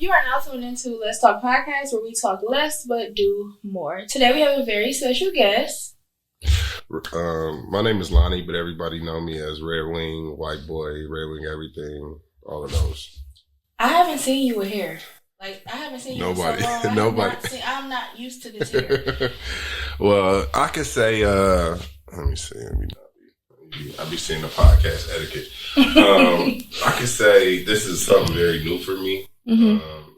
You are now tuned into Let's Talk Podcast, where we talk less but do more. Today we have a very special guest. My name is Lonnie, but everybody know me as Red Wing, White Boy, Red Wing Everything, all of those. I haven't seen you with hair. I haven't seen you in so long. Nobody. I'm not used to this hair. Well, I could say, let me see. I be seeing the podcast etiquette. I could say this is something very new for me. Mm-hmm.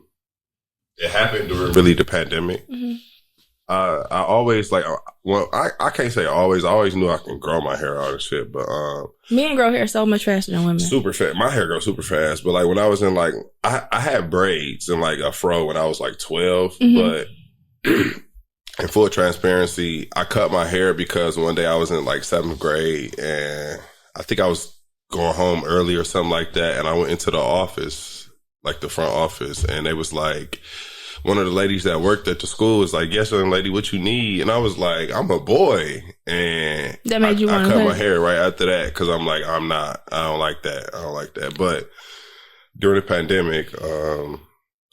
It happened during really the pandemic. Mm-hmm. I always I can't say always. I always knew I can grow my hair out and shit, but men grow hair so much faster than women. Super fast. My hair grows super fast, but when I was in I had braids and a fro when I was 12, mm-hmm. but in full transparency, I cut my hair because one day I was in 7th grade and I think I was going home early or something like that, and I went into the office, the front office, and they was one of the ladies that worked at the school was yes, young lady, what you need? And I was I'm a boy. And that made you want to cut my hair right after that because I'm I don't like that. But during the pandemic,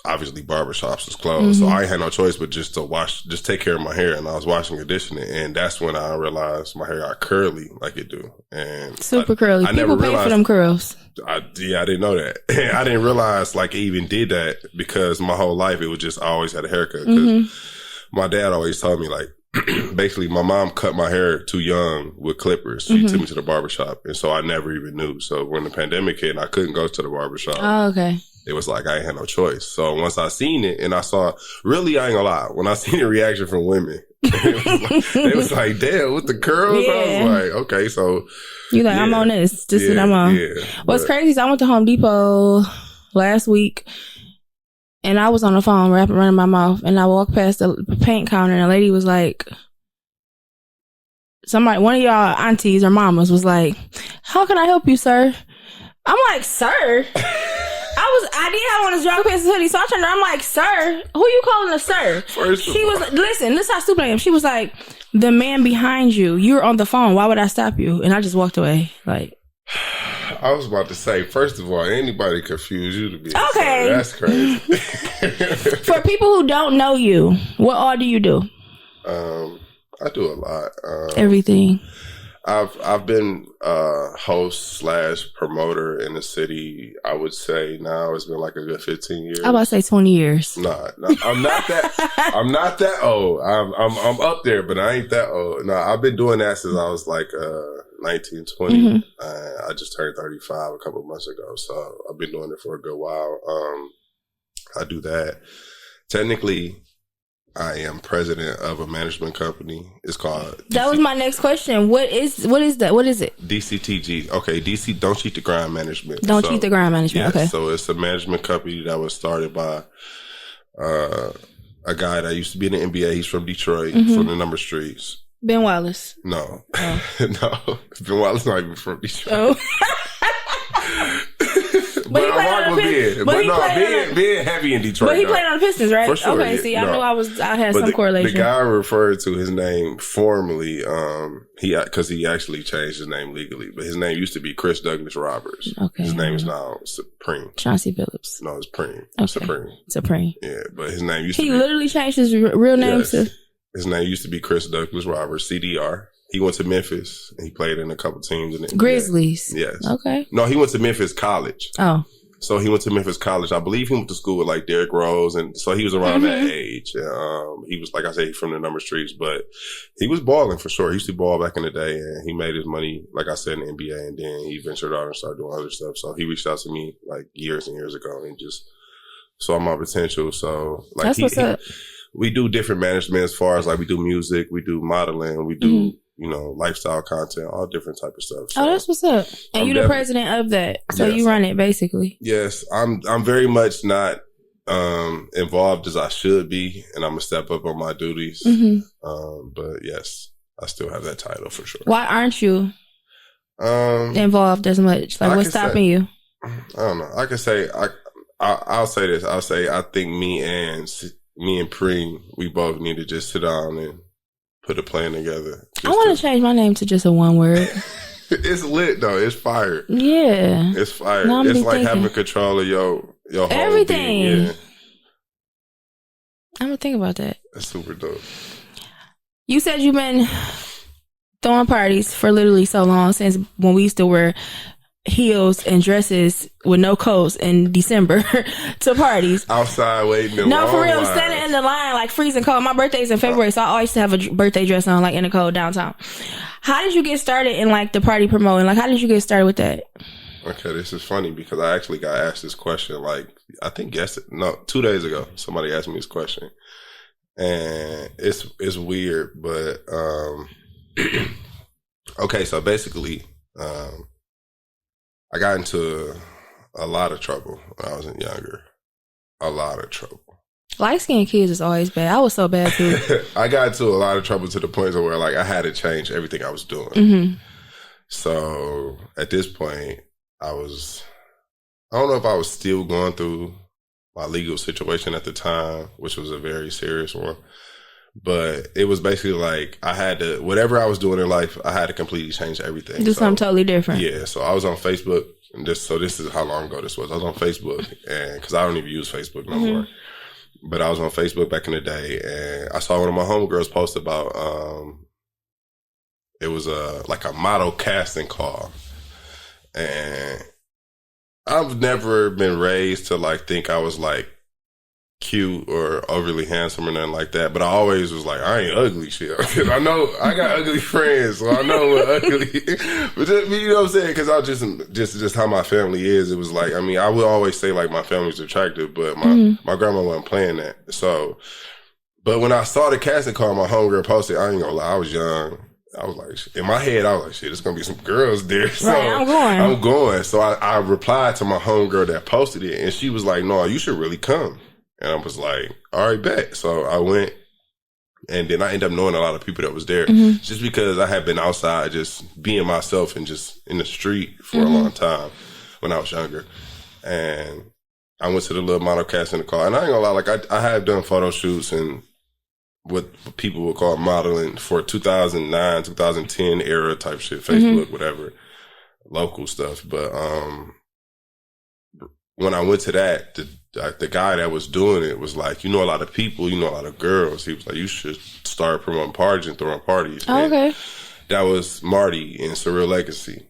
obviously barbershops was closed. Mm-hmm. So I ain't had no choice but just take care of my hair. And I was washing condition it. And that's when I realized my hair got curly like it do. And super curly. People pay for them curls. I didn't know that. I didn't realize it even did that because my whole life it was just I always had a haircut. Because mm-hmm. my dad always told me basically my mom cut my hair too young with clippers. She mm-hmm. took me to the barbershop. And so I never even knew. So when the pandemic hit and I couldn't go to the barbershop. Oh, okay. It was I ain't had no choice. So once I seen it and I saw, really, I ain't gonna lie, when I seen the reaction from women, it was damn, with the curls, yeah. I was okay, so. You yeah. I'm on this. This is what I'm on. Yeah, what's crazy is I went to Home Depot last week and I was on the phone running my mouth and I walked past the paint counter and a lady was one of y'all aunties or mamas was how can I help you, sir? I'm sir? I did have on his jog pants and hoodie, so I turned around, I'm sir? Who you calling a sir? She was, listen, this is how stupid I am. She was the man behind you, you're on the phone. Why would I stop you? And I just walked away. I was about to say, first of all, anybody confuse you to be okay. That's crazy. For people who don't know you, what all do you do? I do a lot. Everything. I've been host / promoter in the city. I would say now it's been a good 15 years. I was about to say 20 years. Nah, I'm not that. I'm not that old. I'm up there, but I ain't that old. No, I've been doing that since I was 19, 20. Mm-hmm. I just turned 35 a couple of months ago, so I've been doing it for a good while. I do that. Technically, I am president of a management company. It's called... That was my next question. What is that? What is it? DCTG. Okay, DC, Don't Cheat the Grind Management. Don't Cheat the Grind Management, yes, okay. So it's a management company that was started by a guy that used to be in the NBA. He's from Detroit, mm-hmm. from the number streets. Ben Wallace. No. Oh. No. Ben Wallace not even from Detroit. Oh. But I rock with Ben. But Ben heavy in Detroit. But he played on the Pistons, right? For sure. Okay, see, I knew I had some correlation. The guy I referred to, his name formerly, because he actually changed his name legally, but his name used to be Chris Douglas Roberts. Okay. His name is now Supreme. Chauncey Phillips. No, it's Supreme. Okay. Supreme. Yeah, but his name used to be... He literally changed his real name to... His name used to be Chris Douglas Roberts, CDR. He went to Memphis and he played in a couple teams in the NBA. Grizzlies. Yes. Okay. No, he went to Memphis College. Oh. So he went to Memphis College. I believe he went to school with Derrick Rose, and so he was around mm-hmm. that age. He was, like I say, from the number streets, but he was balling for sure. He used to ball back in the day, and he made his money, like I said, in the NBA, and then he ventured out and started doing other stuff. So he reached out to me years and years ago, and just saw my potential. So that's what's up. We do different management as far as we do music, we do modeling, we do lifestyle content, all different type of stuff. So that's what's up. And you're the president of that, so yes. You run it basically. Yes, I'm very much not involved as I should be, and I'm gonna step up on my duties. Mm-hmm. But yes, I still have that title for sure. Why aren't you involved as much? What's stopping you? I don't know. I can say I'll say this. I'll say I think me and Preem, we both need to just sit down and put a plan together. I want to change my name to just a one word. It's lit though. It's fire. Yeah. It's fire. It's like having control of your whole everything. Being. Yeah. I'm gonna think about that. That's super dope. You said you've been throwing parties for literally so long, since when we used to wear heels and dresses with no coats in December to parties. Outside waiting in No, for real. lines. Standing in the line, like freezing cold. My birthday's in February, so I always used to have a birthday dress on, like in the cold downtown. How did you get started in like the party promoting? Like, how did you get started with that? Okay, this is funny because I actually got asked this question, like, I think 2 days ago, somebody asked me this question. And it's weird, but, okay, so basically, I got into a lot of trouble when I was younger. A lot of trouble. Light-skinned kids is always bad. I was so bad too. I got into a lot of trouble to the point where like I had to change everything I was doing. Mm-hmm. So at this point, I don't know if I was still going through my legal situation at the time, which was a very serious one. But it was basically like I had to, whatever I was doing in life, I had to completely change everything. Do something totally different. Yeah, so I was on Facebook, and this is how long ago this was. I was on Facebook, and because I don't even use Facebook no more. But I was on Facebook back in the day, and I saw one of my homegirls post about, it was like a model casting call. And I've never been raised to like think I was like cute or overly handsome or nothing like that, but I always was like, I ain't ugly shit. I know I got ugly friends, so I know what ugly. But just, you know what I'm saying? Because I just how my family is. It was like, I mean, I would always say like my family's attractive, but my grandma wasn't playing that. So, but when I saw the casting call, my homegirl posted, I ain't gonna lie, I was young. I was like, in my head, I was like, shit, there's gonna be some girls there. So right, I'm going. So I replied to my homegirl that posted it, and she was like, no, you should really come. And I was like, all right, bet. So I went, and then I ended up knowing a lot of people that was there just because I had been outside just being myself and just in the street for a long time when I was younger. And I went to the little model cast in the car. And I ain't gonna lie, like I have done photo shoots and what people would call modeling for 2009, 2010 era type shit, Facebook, whatever, local stuff. But when I went to that, the guy that was doing it was like, you know a lot of people, you know a lot of girls. He was like, you should start promoting parties and throwing parties. Oh, okay. That was Marty in Surreal Legacy.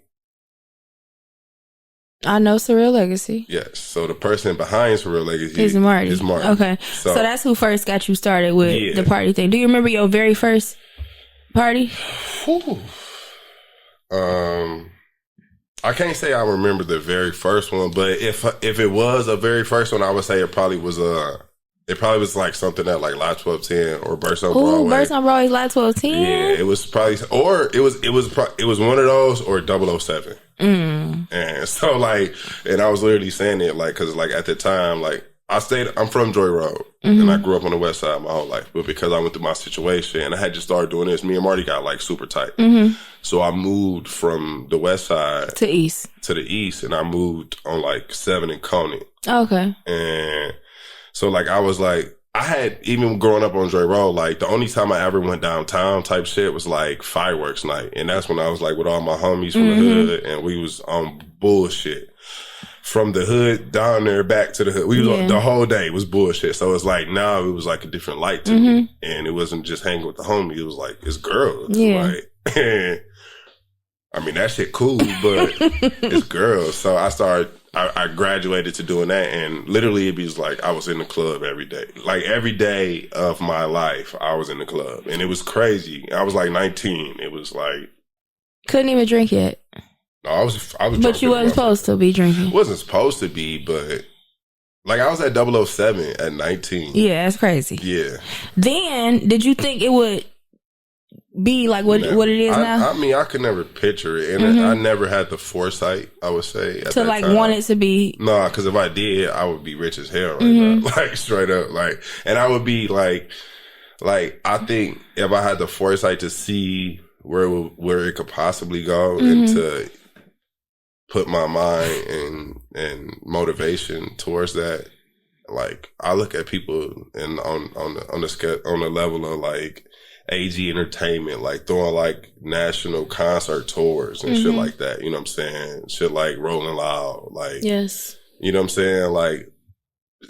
I know Surreal Legacy. Yes. So the person behind Surreal Legacy is Marty. Okay. So that's who first got you started with the party thing. Do you remember your very first party? I can't say I remember the very first one, but if it was a very first one, I would say it probably was like something at like Lot 1210 or Burst on Broadway. Burst on Broadway's Lot 1210. Yeah, it was probably, or it was one of those or 007. And so like, and I was literally saying it like, cause like at the time, like I'm from Joy Road and I grew up on the west side my whole life, but because I went through my situation and I had just started doing this, me and Marty got like super tight. So I moved from the west side to the east and I moved on like 7 in Coney. Okay. And so like, I was like, I had, even growing up on Joy Road, like the only time I ever went downtown type shit was like fireworks night. And that's when I was like with all my homies from the hood and we was on bullshit. From the hood down there back to the hood. We was the whole day was bullshit. So it's like now it was like a different light to me. And it wasn't just hanging with the homie. It was like, it's girls. Yeah. Like, I mean, that shit cool, but it's girls. So I graduated to doing that, and literally it was like I was in the club every day. Like every day of my life, I was in the club, and it was crazy. I was like 19. It was like couldn't even drink yet. No, I was. But you wasn't supposed to be drinking. Wasn't supposed to be, but like I was at 007 at 19. Yeah, that's crazy. Yeah. Then did you think it would be like what it is now? I mean, I could never picture it, and I never had the foresight, I would say, to like time. Want it to be. No, because if I did, I would be rich as hell right now, like straight up, like, and I would be like I think if I had the foresight to see where it could possibly go and to put my mind and motivation towards that, like I look at people and on the level of like AG Entertainment, like throwing like national concert tours and shit like that. You know what I'm saying? Shit like Rolling Loud, like yes. You know what I'm saying? Like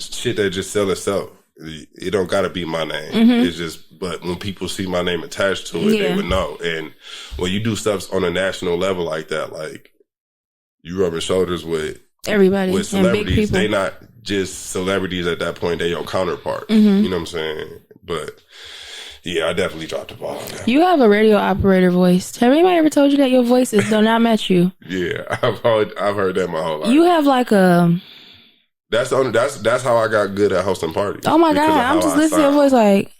shit that just sell itself. it don't gotta be my name. It's just, but when people see my name attached to it, they would know. And when you do stuff on a national level like that, like you rubbing shoulders with everybody, with celebrities, they not just celebrities at that point, they your counterpart. You know what I'm saying? But yeah, I definitely dropped the ball. You have a radio operator voice. Have anybody ever told you that your voice do not match you? Yeah, I've heard that my whole life. You have like a. That's how I got good at hosting parties. Oh my God, I'm just listening to your voice like.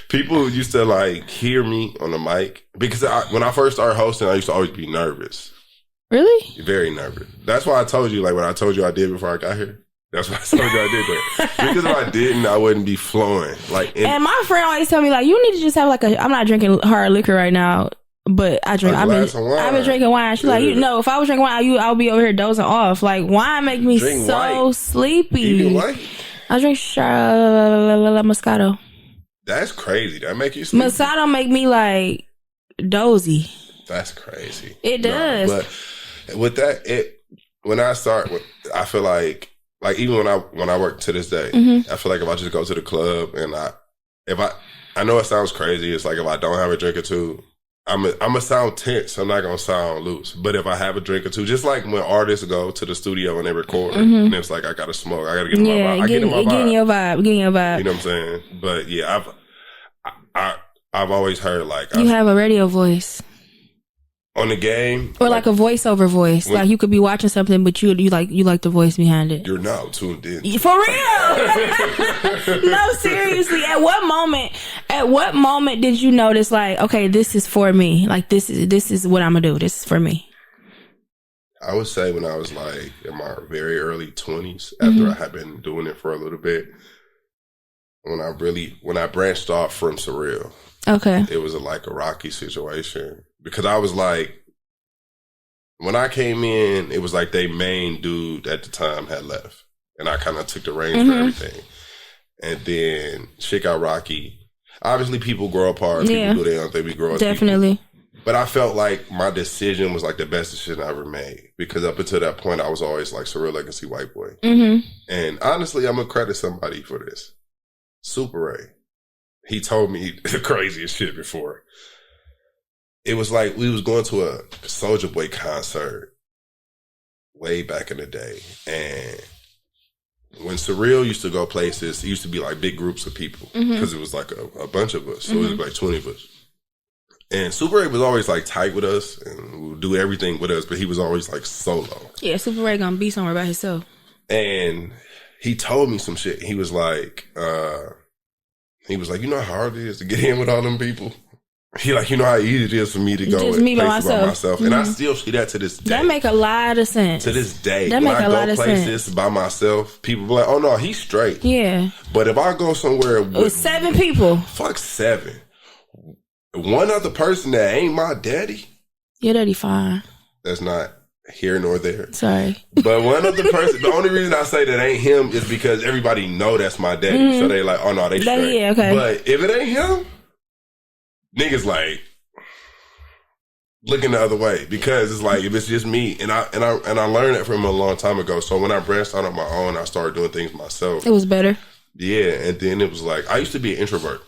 People used to like hear me on the mic because when I first started hosting, I used to always be nervous. Really? Very nervous. That's why I told you, like when I told you I did before I got here. That's why I told you I did that. Because if I didn't, I wouldn't be flowing. And my friend always tell me like, you need to just have like I'm not drinking hard liquor right now, but I've been drinking wine. She's like, if I was drinking wine, I would be over here dozing off. Like wine make me sleepy. You do what? I drink Moscato. That's crazy. That make you sleepy? Moscato make me like dozy. That's crazy. It does. But with that, when I start, I feel like even when I work to this day, I feel like if I just go to the club and I know it sounds crazy. It's like if I don't have a drink or two, I'm gonna sound tense. I'm not gonna sound loose. But if I have a drink or two, just like when artists go to the studio and they record, and it's like I gotta smoke, I gotta get in my vibe. I get in my vibe. Getting your vibe. You know what I'm saying? But yeah, I've always heard like you have a radio voice. On the game, or like a voiceover voice, like you could be watching something, but you like the voice behind it. You're now tuned in. For real? No, seriously. At what moment did you notice like, okay, this is for me? Like this is what I'm gonna do. This is for me. I would say when I was like in my very early 20s, after I had been doing it for a little bit, when I branched off from Surreal. Okay. It was like a rocky situation. Because I was like, when I came in, it was like they main dude at the time had left. And I kind of took the reins for everything. And then shit got rocky. Obviously, people grow apart. People do their own thing. We grow up. Definitely. People. But I felt like my decision was like the best decision I ever made. Because up until that point, I was always like Surreal Legacy White Boy. And honestly, I'm going to credit somebody for this. Super Ray. He told me the craziest shit before. It was like we was going to a Soulja Boy concert way back in the day. And when Surreal used to go places, it used to be like big groups of people because it was like a bunch of us. So it was like 20 of us. And Super Ray was always like tight with us and would do everything with us, but he was always like solo. Yeah, Super Ray gonna be somewhere by himself. And he told me some shit. He was like, you know how hard it is to get in with all them people? He like, you know how easy it is for me to go just with me by myself. And I still see that to this day. That make a lot of sense. To this day. That make a lot of sense. When I go places by myself, people be like, oh no, he's straight. Yeah. But if I go somewhere with 7 people. Fuck 7. One other person that ain't my daddy. Your daddy fine. That's not here nor there. Sorry. But one other person, the only reason I say that ain't him is because everybody know that's my daddy. So they like, oh no, they straight. Yeah, okay. But if it ain't him, niggas like looking the other way because it's like if it's just me and I learned that from him a long time ago. So when I branched out on my own, I started doing things myself. It was better. Yeah, and then it was like I used to be an introvert.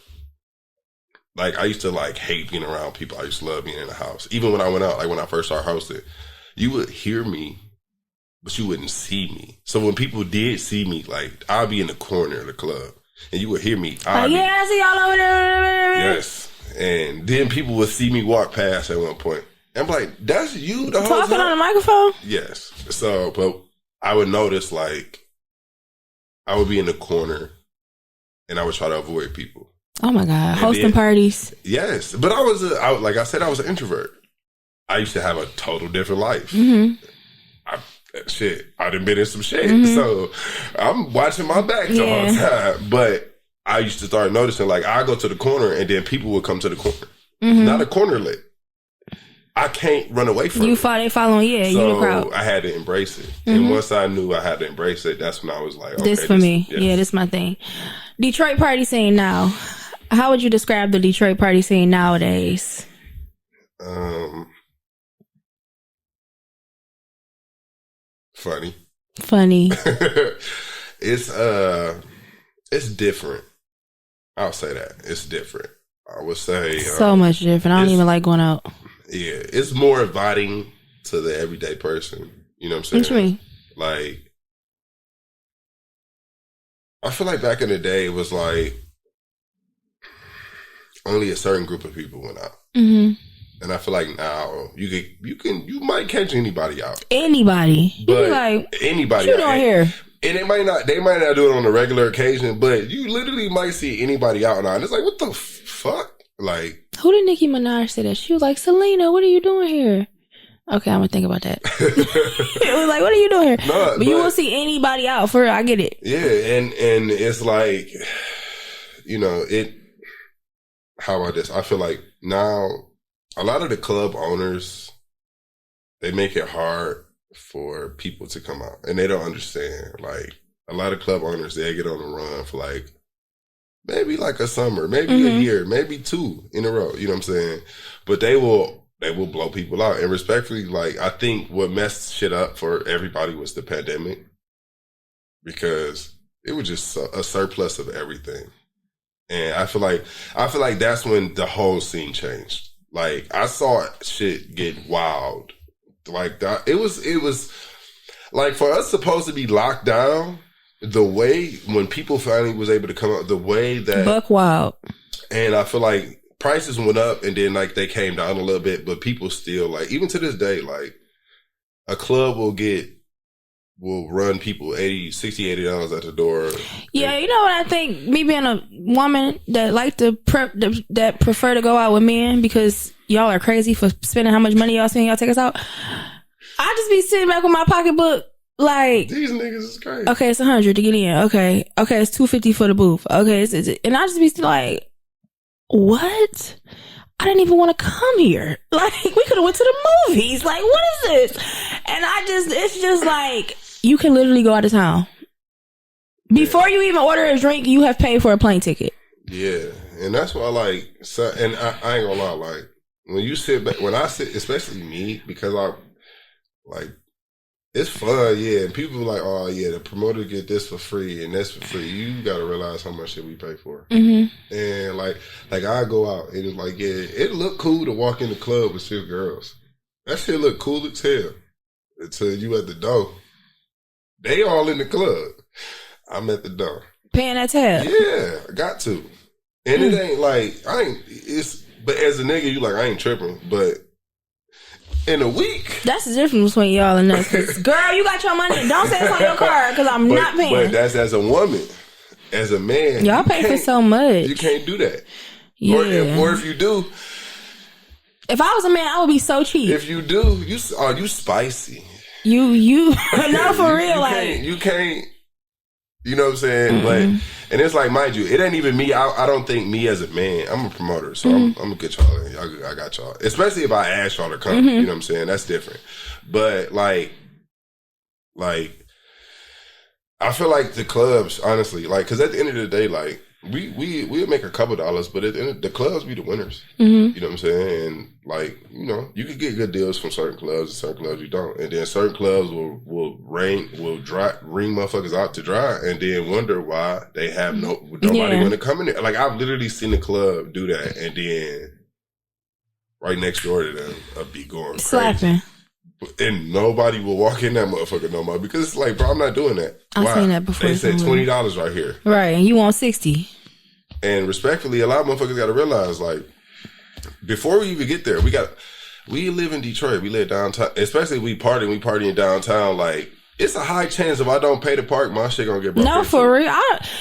Like I used to like hate being around people. I used to love being in the house. Even when I went out, like when I first started hosting, you would hear me, but you wouldn't see me. So when people did see me, like I'd be in the corner of the club and you would hear me. I see y'all over there. Yes. And then people would see me walk past at one point. I'm like, that's you the whole time? Talking on the microphone? Yes. So, but I would notice like, I would be in the corner and I would try to avoid people. Oh my God. Hosting parties. Yes. But like I said, I was an introvert. I used to have a total different life. I done been in some shit. So I'm watching my back the whole time. But I used to start noticing, like, I go to the corner and then people would come to the corner. Not a corner lit. I can't run away from it. They following, you the crowd. I had to embrace it. And once I knew I had to embrace it, that's when I was like, okay. This for me. Yes. Yeah, this is my thing. Detroit party scene now. How would you describe the Detroit party scene nowadays? Funny. Funny. It's It's different. I'll say that. It's different. I would say so much different. I don't even like going out. Yeah, it's more inviting to the everyday person. You know what I'm saying? What you mean? Like, I feel like back in the day, it was like only a certain group of people went out. Mm-hmm. And I feel like now you might catch anybody out. Anybody. You be like, anybody. What you doing here? And they might not do it on a regular occasion, but you literally might see anybody out now. And it's like, what the fuck? Like, who did Nicki Minaj say that? She was like, Selena, what are you doing here? Okay, I'm gonna think about that. It was like, what are you doing here? No, but you won't see anybody out for real. I get it. Yeah, and it's like, you know, how about this? I feel like now a lot of the club owners, they make it hard for people to come out, and they don't understand. Like, a lot of club owners, they get on the run for like maybe like a summer, maybe a year, maybe 2 in a row. You know what I'm saying? But they will blow people out. And respectfully, like, I think what messed shit up for everybody was the pandemic, because it was just a surplus of everything. And I feel like that's when the whole scene changed. Like, I saw shit get wild. Like, that, it was like, for us supposed to be locked down, the way when people finally was able to come out, the way that buck wild. And I feel like prices went up and then like they came down a little bit, but people still, like, even to this day, like, a club will run people $60-$80 at the door. Yeah, you know what I think? Me being a woman that like to that prefer to go out with men because y'all are crazy for spending how much money y'all spend, y'all take us out. I just be sitting back with my pocketbook like, these niggas is crazy. Okay, it's $100 to get in. Okay, it's $250 for the booth. Okay, and I just be like, what? I didn't even want to come here. Like, we could have went to the movies. Like, what is this? And it's just like, you can literally go out of town. Before you even order a drink, you have paid for a plane ticket. Yeah, and that's why, like, and I ain't gonna lie, like, when you sit back, when I sit, especially me, because I, like, it's fun, yeah, and people are like, oh, yeah, the promoter get this for free and this for free. You gotta realize how much shit we pay for. Mm-hmm. And, like I go out, and it's like, yeah, it look cool to walk in the club with 6 girls. That shit look cool as hell until you at the door. They all in the club. I'm at the door. Paying that tab. Yeah, I got to. And it ain't like, but as a nigga, you like, I ain't tripping, but in a week. That's the difference between y'all and us. Cause, girl, you got your money. Don't say it's on your card because I'm not paying. But that's as a woman. As a man, y'all pay for so much. You can't do that. Yeah. Or if you do. If I was a man, I would be so cheap. If you do, you spicy. You no, for real. You can't. You know what I'm saying? Mm-hmm. Like, and it's like, mind you, it ain't even me. I don't think me as a man. I'm a promoter, so I'm gonna get y'all in. I got y'all. Especially if I ask y'all to come. You know what I'm saying? That's different. But like, I feel like the clubs, honestly, like, because at the end of the day, like, we'll make a couple dollars, but at the end, the clubs be the winners. Mm-hmm. You know what I'm saying? And, like, you know, you can get good deals from certain clubs, and certain clubs you don't. And then certain clubs will ring motherfuckers out to dry, and then wonder why they have nobody want to come in there. Like, I've literally seen the club do that, and then right next door to them, I'll be going slapping. Crazy. And nobody will walk in that motherfucker no more, because it's like, bro, I'm not doing that. I've seen that before. They said $20 right here. Right, and you want 60. And respectfully, a lot of motherfuckers got to realize, like, before we even get there, we live in Detroit. We live downtown. Especially if we partying downtown. Like, it's a high chance if I don't pay to park, my shit gonna get broke. No, for real.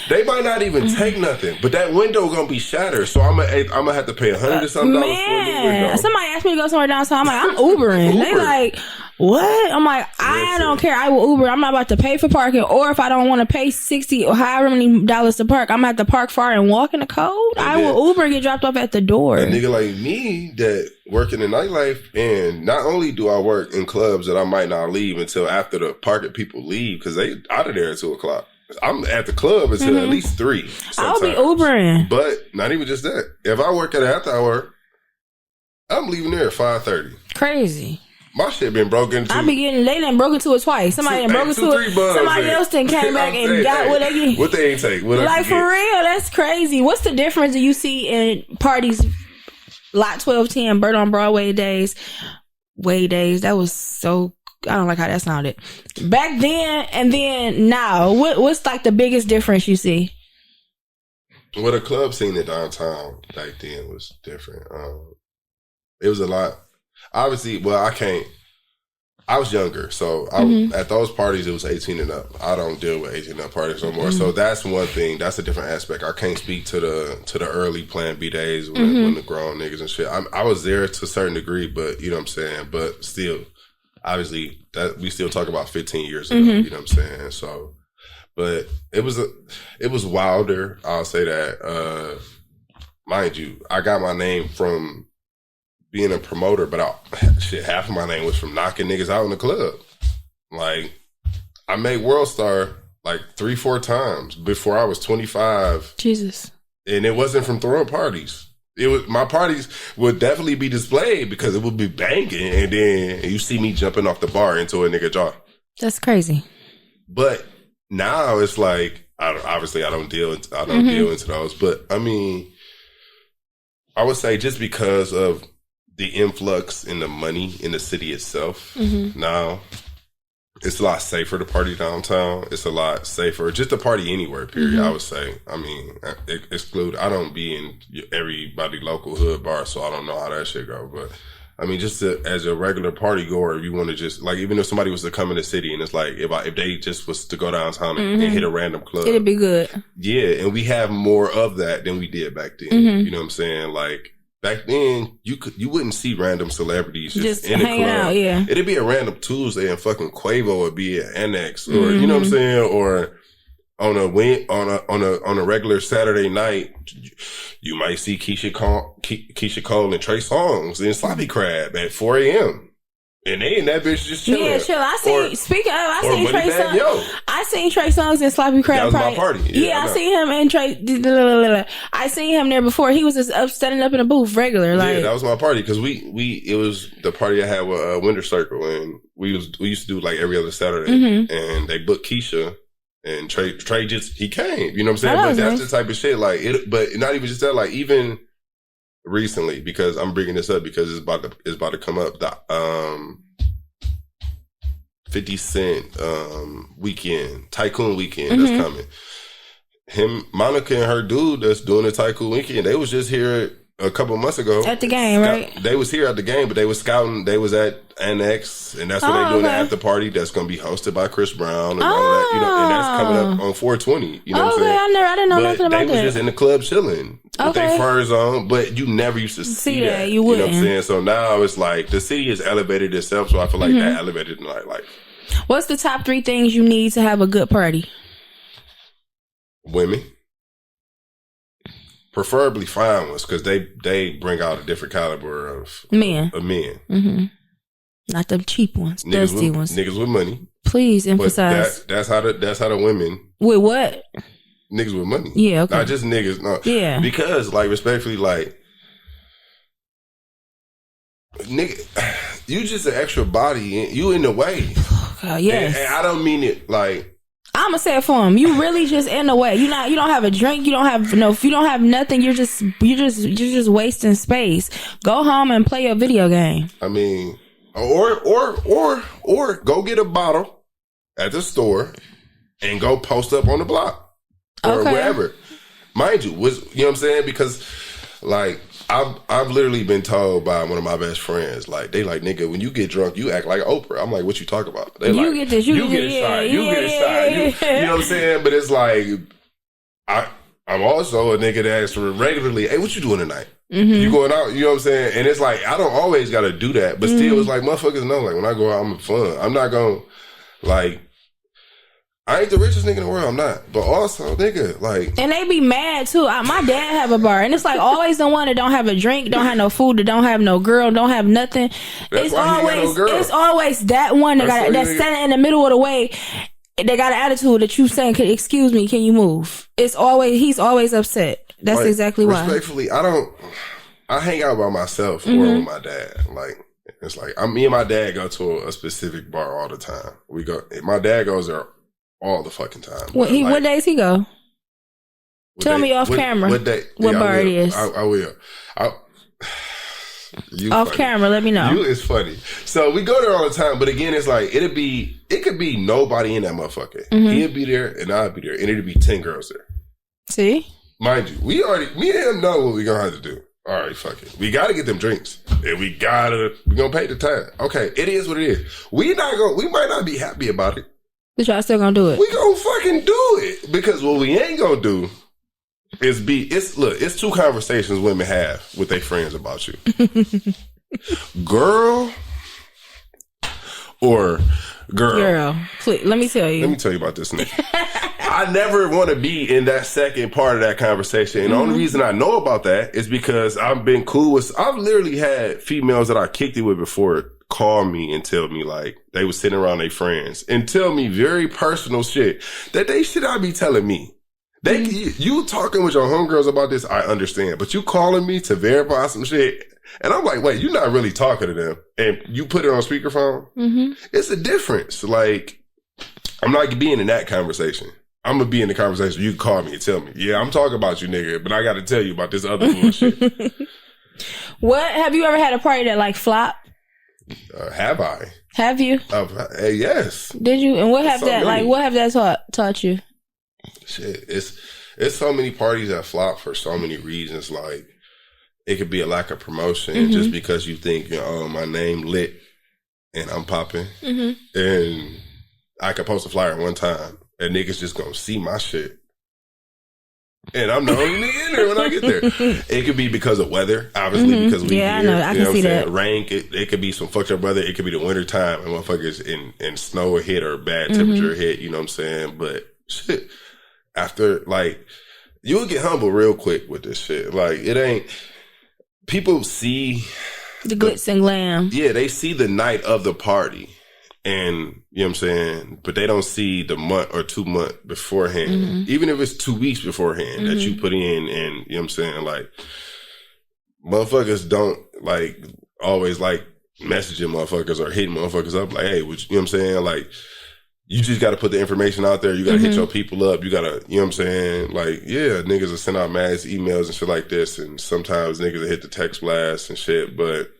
They might not even take nothing, but that window gonna be shattered. So I'm gonna have to pay $100 or something for a new window. Somebody asked me to go somewhere downtown. I'm like, I'm Ubering. They like, what? I'm like, I don't care. I will Uber. I'm not about to pay for parking. Or if I don't want to pay $60 or however many dollars to park, I'm gonna have to park far and walk in the cold. I will Uber and get dropped off at the door. A nigga like me that work in the nightlife, and not only do I work in clubs that I might not leave until after the parking people leave, because they out of there at 2:00. I'm at the club until at least 3. I'll be Ubering. But not even just that. If I work at an after hour, I'm leaving there at 5:30. Crazy. My shit been broken into. They done broke into it twice. Somebody done broke into it. Somebody else then came back and got what they get. What they ain't take. Like, for real, that's crazy. What's the difference do you see in parties, Lot 1210, Bird on Broadway days, Way days? That was so, I don't like how that sounded. Back then and then now, what's like the biggest difference you see? Well, the club scene in downtown back then was different. It was a lot. Obviously, well, I was younger, so at those parties, it was 18 and up. I don't deal with 18 and up parties no more. So that's one thing. That's a different aspect. I can't speak to the early Plan B days when the grown niggas and shit. I was there to a certain degree, but you know what I'm saying? But still, obviously, that we still talk about 15 years ago, you know what I'm saying? So, but it was wilder, I'll say that. Mind you, I got my name from being a promoter, but half of my name was from knocking niggas out in the club. Like, I made World Star like 3-4 times before I was 25. Jesus. And it wasn't from throwing parties. It was, my parties would definitely be displayed because it would be banging, and then you see me jumping off the bar into a nigga jaw. That's crazy. But now it's like, obviously I don't deal into those, but I mean, I would say just because of the influx in the money in the city itself, now it's a lot safer to party downtown. It's a lot safer just to party anywhere, period, I would say. I mean, I don't be in everybody local hood bar, so I don't know how that shit go. But I mean, just as a regular party goer, if you want to just, like, even if somebody was to come in the city and it's like, if they just was to go downtown and hit a random club, it'd be good. Yeah, and we have more of that than we did back then. You know what I'm saying? Like, back then, you wouldn't see random celebrities just in the club. Out, yeah. It'd be a random Tuesday and fucking Quavo would be at Annex, or you know what I'm saying, or on a regular Saturday night, you might see Keisha Cole and Trey Songz in Sloppy Crab at 4 a.m. And they in that bitch just chilling. Yeah, chill. I seen Trey Songz. I seen Trey Songz in Sloppy Crab. That was my party. Yeah, I seen him in I seen him there before. He was just standing up in a booth regular. Like, yeah, that was my party because it was the party I had with Winter Circle, and we used to do like every other Saturday, and they booked Keisha. And Trey he came, you know what I'm saying? But that's the type of shit, like, but not even just that, like, even recently, because I'm bringing this up because it's about to come up, the 50 Cent weekend, Tycoon weekend that's coming. Monica and her dude that's doing the Tycoon weekend, they was just here a couple months ago. At the game, right? They was here at the game, but they was scouting. They was at Annex, and that's what they doing the after party that's going to be hosted by Chris Brown and all that. You know, and that's coming up on 420. You know what I'm saying? I didn't know nothing about that. They was just in the club chilling with their furs on, but you never used to see that. You wouldn't. You know what I'm saying? So now it's like the city has elevated itself, so I feel like that elevated the nightlife. What's the top 3 things you need to have a good party? Women. Preferably fine ones, because they bring out a different caliber of men. Not the cheap ones, dusty ones. Niggas with money. Please emphasize. But that's how the women. With what? Niggas with money. Yeah, okay. Not just niggas. No. Yeah. Because, like, respectfully, like, nigga, you just an extra body. You in the way. Yes. And I don't mean it like. I'm gonna say it for him. You really just in the way. You don't have a drink. You don't have nothing. You're just wasting space. Go home and play a video game. I mean, or go get a bottle at the store and go post up on the block or wherever. Mind you, you know what I'm saying? Because, like, I've literally been told by one of my best friends, like, they like, nigga, when you get drunk, you act like Oprah. I'm like, what you talk about? They you like, get this, you get a shot, you get a shot. You know what I'm saying? But it's like, I'm also a nigga that asks regularly, hey, what you doing tonight? You going out? You know what I'm saying? And it's like, I don't always got to do that, but still, it's like, motherfuckers know, like, when I go out, I'm fun. I'm not going to, like, I ain't the richest nigga in the world, I'm not. But also, nigga, like... And they be mad, too. My dad have a bar, and it's like always the one that don't have a drink, don't have no food, that don't have no girl, don't have nothing. It's always that one that's standing in the middle of the way. They got an attitude that you saying, excuse me, can you move? He's always upset. That's like, exactly why. Respectfully, I hang out by myself or with my dad. Like, It's like me and my dad go to a specific bar all the time. We go. My dad goes there all the fucking time. What days he go? Tell me off camera. What day? What bar it is? I will. Off camera, let me know. You is funny. So we go there all the time, but again, it's like it could be nobody in that motherfucker. He'll be there and I'll be there, and it'll be 10 girls there. See, mind you, me and him know what we gonna have to do. All right, fuck it. We gotta get them drinks, and we gonna pay the time. Okay, it is what it is. We might not be happy about it, but y'all still gonna do it. We gonna fucking do it because what we ain't gonna do. It's 2 conversations women have with their friends about you. Girl or girl. Please, let me tell you. Let me tell you about this nigga. I never want to be in that second part of that conversation. And the only reason I know about that is because I've literally had females that I kicked it with before call me and tell me like they was sitting around their friends and tell me very personal shit that they should not be telling me. You talking with your homegirls about this, I understand. But you calling me to verify some shit, and I'm like, wait, you're not really talking to them. And you put it on speakerphone? It's a difference. Like, I'm not being in that conversation. I'm going to be in the conversation. You can call me and tell me, yeah, I'm talking about you, nigga, but I got to tell you about this other bullshit. What? Have you ever had a party that, like, flopped? Have I? Have you? Yes. Did you? And what have that taught you? Shit, it's so many parties that flop for so many reasons. Like, it could be a lack of promotion just because you think, my name lit and I'm popping. And I could post a flyer one time and niggas just gonna see my shit. And I'm the only nigga in there when I get there. It could be because of weather, obviously, because we I know. I can see that. Rain, it could be some fucked up weather. It could be the winter time and motherfuckers in snow hit or bad temperature hit, you know what I'm saying? But shit, after, like, you'll get humble real quick with this shit. Like, it ain't, people see the glitz and glam. Yeah, they see the night of the party. And, you know what I'm saying? But they don't see the month or 2 months beforehand. Even if it's 2 weeks beforehand that you put in. And, you know what I'm saying? Like, motherfuckers don't, like, always, like, messaging motherfuckers or hitting motherfuckers up. Like, hey, you know what I'm saying? Like, you just got to put the information out there. You got to hit your people up. You got to, you know what I'm saying? Like, yeah, niggas will send out mass emails and shit like this. And sometimes niggas will hit the text blast and shit. But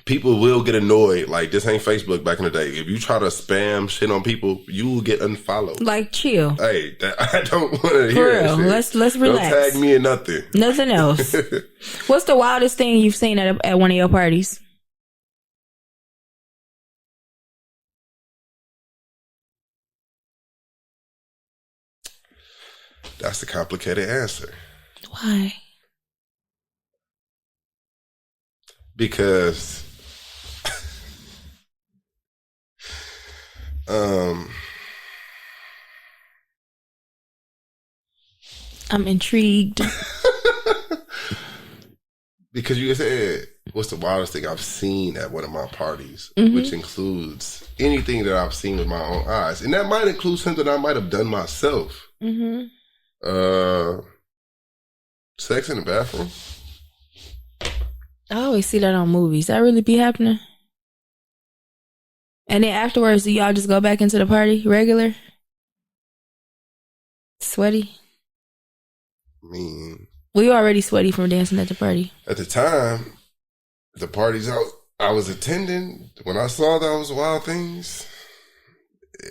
people will get annoyed. Like, this ain't Facebook back in the day. If you try to spam shit on people, you will get unfollowed. Like, chill. Hey, I don't want to hear that shit. Let's relax. Don't tag me in nothing. Nothing else. What's the wildest thing you've seen at one of your parties? That's a complicated answer. Why? Because I'm intrigued. Because you said, what's the wildest thing I've seen at one of my parties, which includes anything that I've seen with my own eyes. And that might include something I might have done myself. Sex in the bathroom. I always see that on movies. That really be happening? And then afterwards, do y'all just go back into the party regular? Sweaty? I mean, well, you already sweaty from dancing at the party. At the time, the parties I was attending, when I saw those wild things,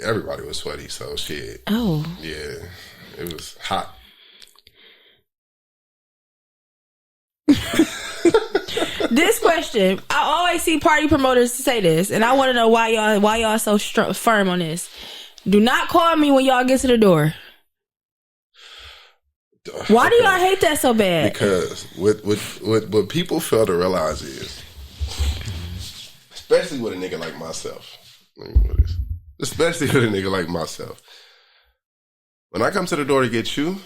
everybody was sweaty. So shit. Oh. Yeah. It was hot. This question, I always see party promoters say this, and I want to know why y'all so firm on this. Do not call me when y'all get to the door. Why do y'all hate that so bad? Because what people fail to realize is, especially with a nigga like myself, especially with a nigga like myself, when I come to the door to get you,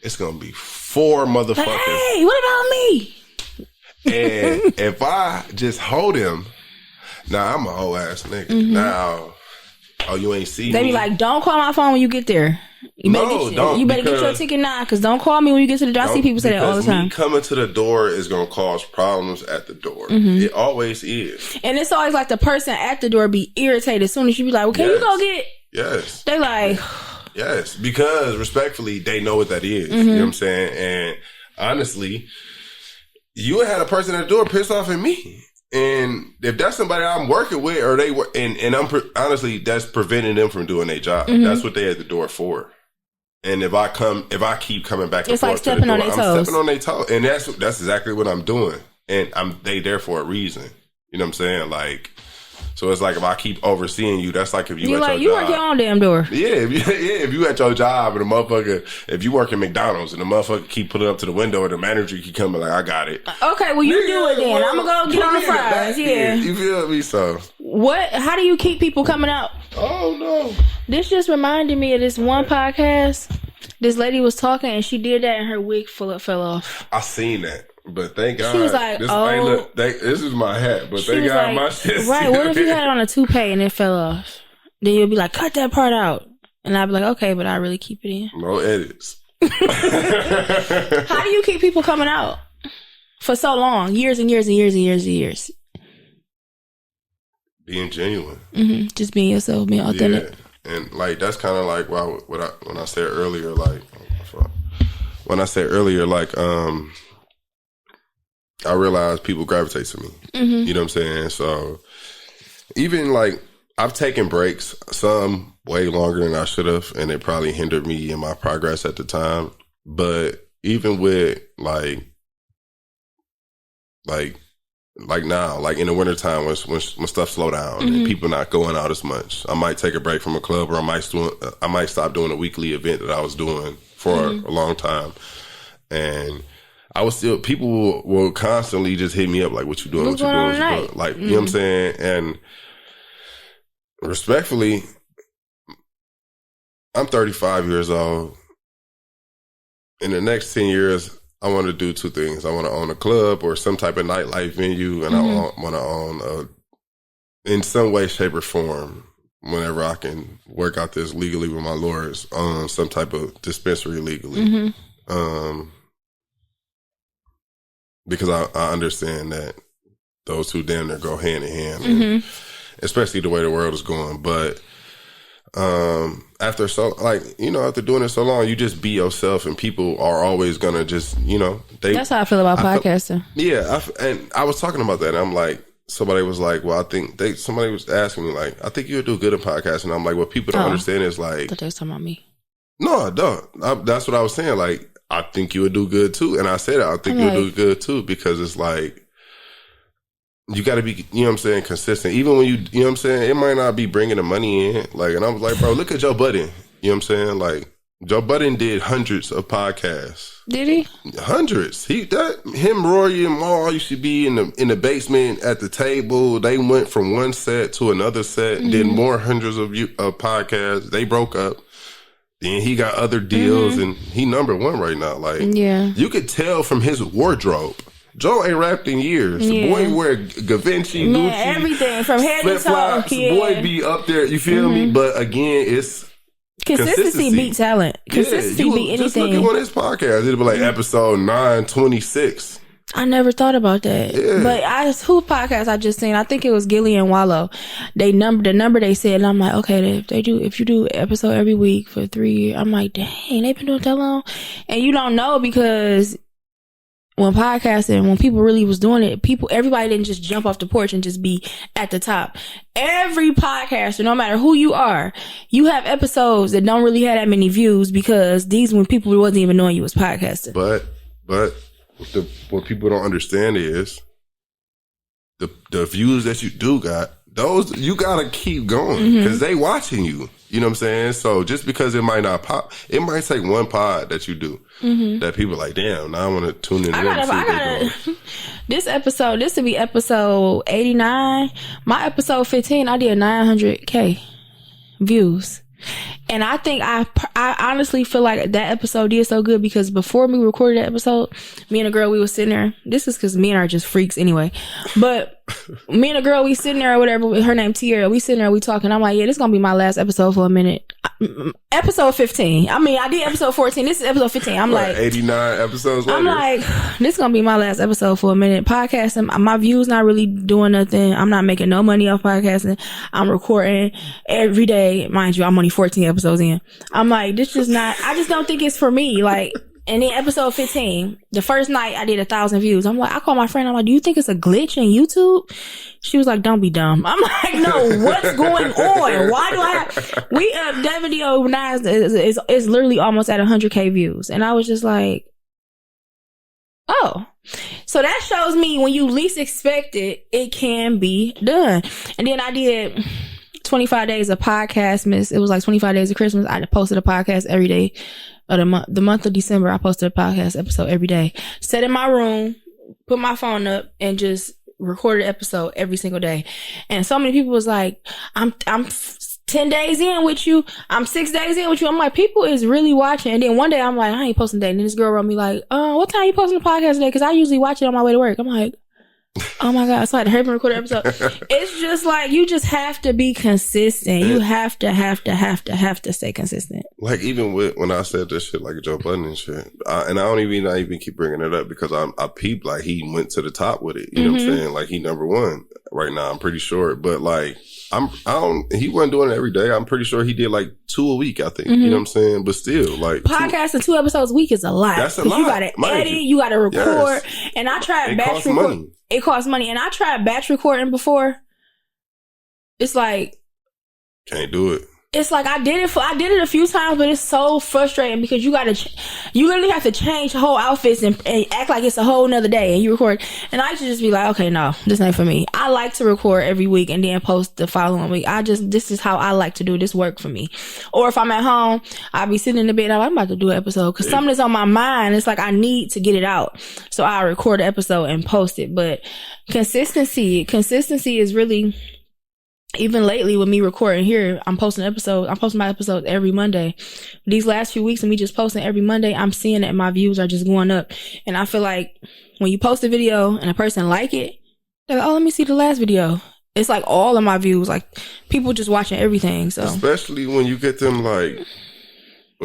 it's gonna be 4 motherfuckers. Hey, what about me? And if I just hold him, now I'm a whole ass nigga. Now, oh, you ain't see me. They be like, don't call my phone when you get there. You better get your ticket now, because don't call me when you get to the door. I see people say that all the time. Me coming to the door is going to cause problems at the door. Mm-hmm. It always is. And it's always like the person at the door be irritated as soon as you be like, well, can you go get... Yes. They like... Yes, because respectfully, they know what that is. Mm-hmm. You know what I'm saying? And honestly, you had a person at the door pissed off at me. And if that's somebody I'm working with, or they were, and honestly, that's preventing them from doing their job. Mm-hmm. That's what they at the door for. And if I keep coming back and forth, it's like stepping on their toes. I'm stepping on their toes, and that's exactly what I'm doing. And they there for a reason. You know what I'm saying? Like, so it's like if I keep overseeing you, that's like if you at your job. Work your own damn door. Yeah, if you at your job and the motherfucker, if you work at McDonald's and the motherfucker keep putting up to the window and the manager keep coming like, I got it. Okay, well you do it then. I'm gonna go get on the fries. Yeah, you feel me? So how do you keep people coming out? Oh no, this just reminded me of this one podcast. This lady was talking and she did that and her wig fell off. I seen that. But thank God. She was like, this is my hat, but thank God my shit's right, what if you had on a toupee and it fell off? Then you'll be like, cut that part out. And I'd be like, okay, but I really keep it in. No edits. How do you keep people coming out for so long? Years and years and years and years and years. Being genuine. Mm-hmm. Just being yourself, being authentic. Yeah. And like, that's kind of like when I said earlier, I realized people gravitate to me. Mm-hmm. You know what I'm saying? So even like I've taken breaks, some way longer than I should have, and it probably hindered me in my progress at the time. But even with like now, like in the wintertime when stuff slow down mm-hmm. and people not going out as much, I might take a break from a club, or I might stop doing a weekly event that I was doing for mm-hmm. a long time. And I was still, people will constantly just hit me up like, what you doing? Like, mm-hmm. You know what I'm saying? And respectfully, I'm 35 years old. In the next 10 years, I want to do two things. I want to own a club or some type of nightlife venue, and mm-hmm. I want to own in some way, shape, or form, whenever I can work out this legally with my lawyers, on some type of dispensary legally. Mm-hmm. Because I understand that those two damn near go hand in hand, mm-hmm. especially the way the world is going. But after doing it so long, you just be yourself, and people are always gonna just, that's how I feel about podcasting. And I was talking about that, and I'm like, somebody was like, well, somebody was asking me like, I think you would do good in podcasting. And I'm like, what people don't understand is like, I thought they was talking about me. No, I don't. That's what I was saying. Like, I think you would do good too. And I said I think you would do good too, because it's like, you got to be, you know what I'm saying, consistent. Even when you know what I'm saying, it might not be bringing the money in. Like, and I was like, bro, look at Joe Budden. You know what I'm saying? Like, Joe Budden did hundreds of podcasts. Did he? Hundreds. Him, Rory, and Maul used to be in the basement at the table. They went from one set to another set, mm-hmm. did more hundreds of podcasts. They broke up. Then he got other deals, mm-hmm. and he number one right now. Like, you could tell from his wardrobe. Joe ain't rapped in years. The boy wear Givenchy, Gucci, everything from head to toe. Boy be up there. You feel mm-hmm. me? But again, it's consistency beat talent. Consistency beat anything. Just look at one of his podcasts. It'll be like episode 926. I never thought about that. Yeah. But who podcast I just seen? I think it was Gilly and Wallow. The number they said, and I'm like, okay, if you do episode every week for 3 years, I'm like, dang, they've been doing that long. And you don't know, because when people really was doing it, everybody didn't just jump off the porch and just be at the top. Every podcaster, no matter who you are, you have episodes that don't really have that many views, because when people wasn't even knowing you was podcasting. But what people don't understand is the views that you do got, those you gotta keep going, because they watching you. You know what I'm saying? So just because it might not pop, it might take one pod that you do that people are like, damn, now I want to tune in. This will be episode 89. My episode 15, I did 900K views. And I think I honestly feel like that episode did so good, because before we recorded that episode, me and a girl, we were sitting there. This is because me and her are just freaks anyway. But Me and a girl, we sitting there or whatever, her name Tierra, we sitting there, we talking. I'm like, yeah, this is gonna be my last episode for a minute. Episode 15. I mean, I did episode 14. This is episode 15. I'm like 89 episodes later. I'm like, this is gonna be my last episode for a minute. Podcasting, my views not really doing nothing. I'm not making no money off podcasting. I'm recording every day. Mind you, I'm only 14 episodes in. I'm like, this is not, I just don't think it's for me. Like, and then episode 15, the first night I did 1,000 views. I'm like, I called my friend. I'm like, do you think it's a glitch in YouTube? She was like, don't be dumb. I'm like, no, what's going on? Why do I have, that video now is literally almost at 100K views. And I was just like, oh, so that shows me when you least expect it, it can be done. And then I did 25 days of podcast miss. It was like 25 days of Christmas. I posted a podcast every day of the month of December. I posted a podcast episode every day. Sat in my room, put my phone up, and just recorded an episode every single day. And so many people was like, I'm 10 days in with you. I'm 6 days in with you. I'm like, people is really watching. And then one day I'm like, I ain't posting today. And then this girl wrote me like, what time you posting the podcast today? Cause I usually watch it on my way to work. I'm like, oh my God. So I had to hurry and record an episode. It's just like, you just have to be consistent. You have to stay consistent. Like even with, when I said this shit like Joe Budden and shit, and I even keep bringing it up because I peeped like he went to the top with it. You know what I'm saying? Like he number one right now, I'm pretty sure. But like, he wasn't doing it every day. I'm pretty sure he did like 2 a week, I think. You know what I'm saying? But still, like podcasting 2 episodes a week is a lot. That's a lot. You gotta edit, you gotta record. Yes. And I tried batch record. It costs money. And I tried batch recording before. It's like, can't do it. It's like I did it a few times, but it's so frustrating because you literally have to change whole outfits and act like it's a whole nother day and you record. And I should just be like, okay, no, this ain't for me. I like to record every week and then post the following week. This is how I like to do it. This work for me. Or if I'm at home, I'll be sitting in the bed and I'm about to do an episode because something is on my mind. It's like I need to get it out. So I record an episode and post it. But consistency is really, even lately with me recording here, I'm posting my episodes every Monday. These last few weeks of me just posting every Monday, I'm seeing that my views are just going up. And I feel like when you post a video and a person like it, they're like, oh, let me see the last video. It's like all of my views, like people just watching everything. So especially when you get them when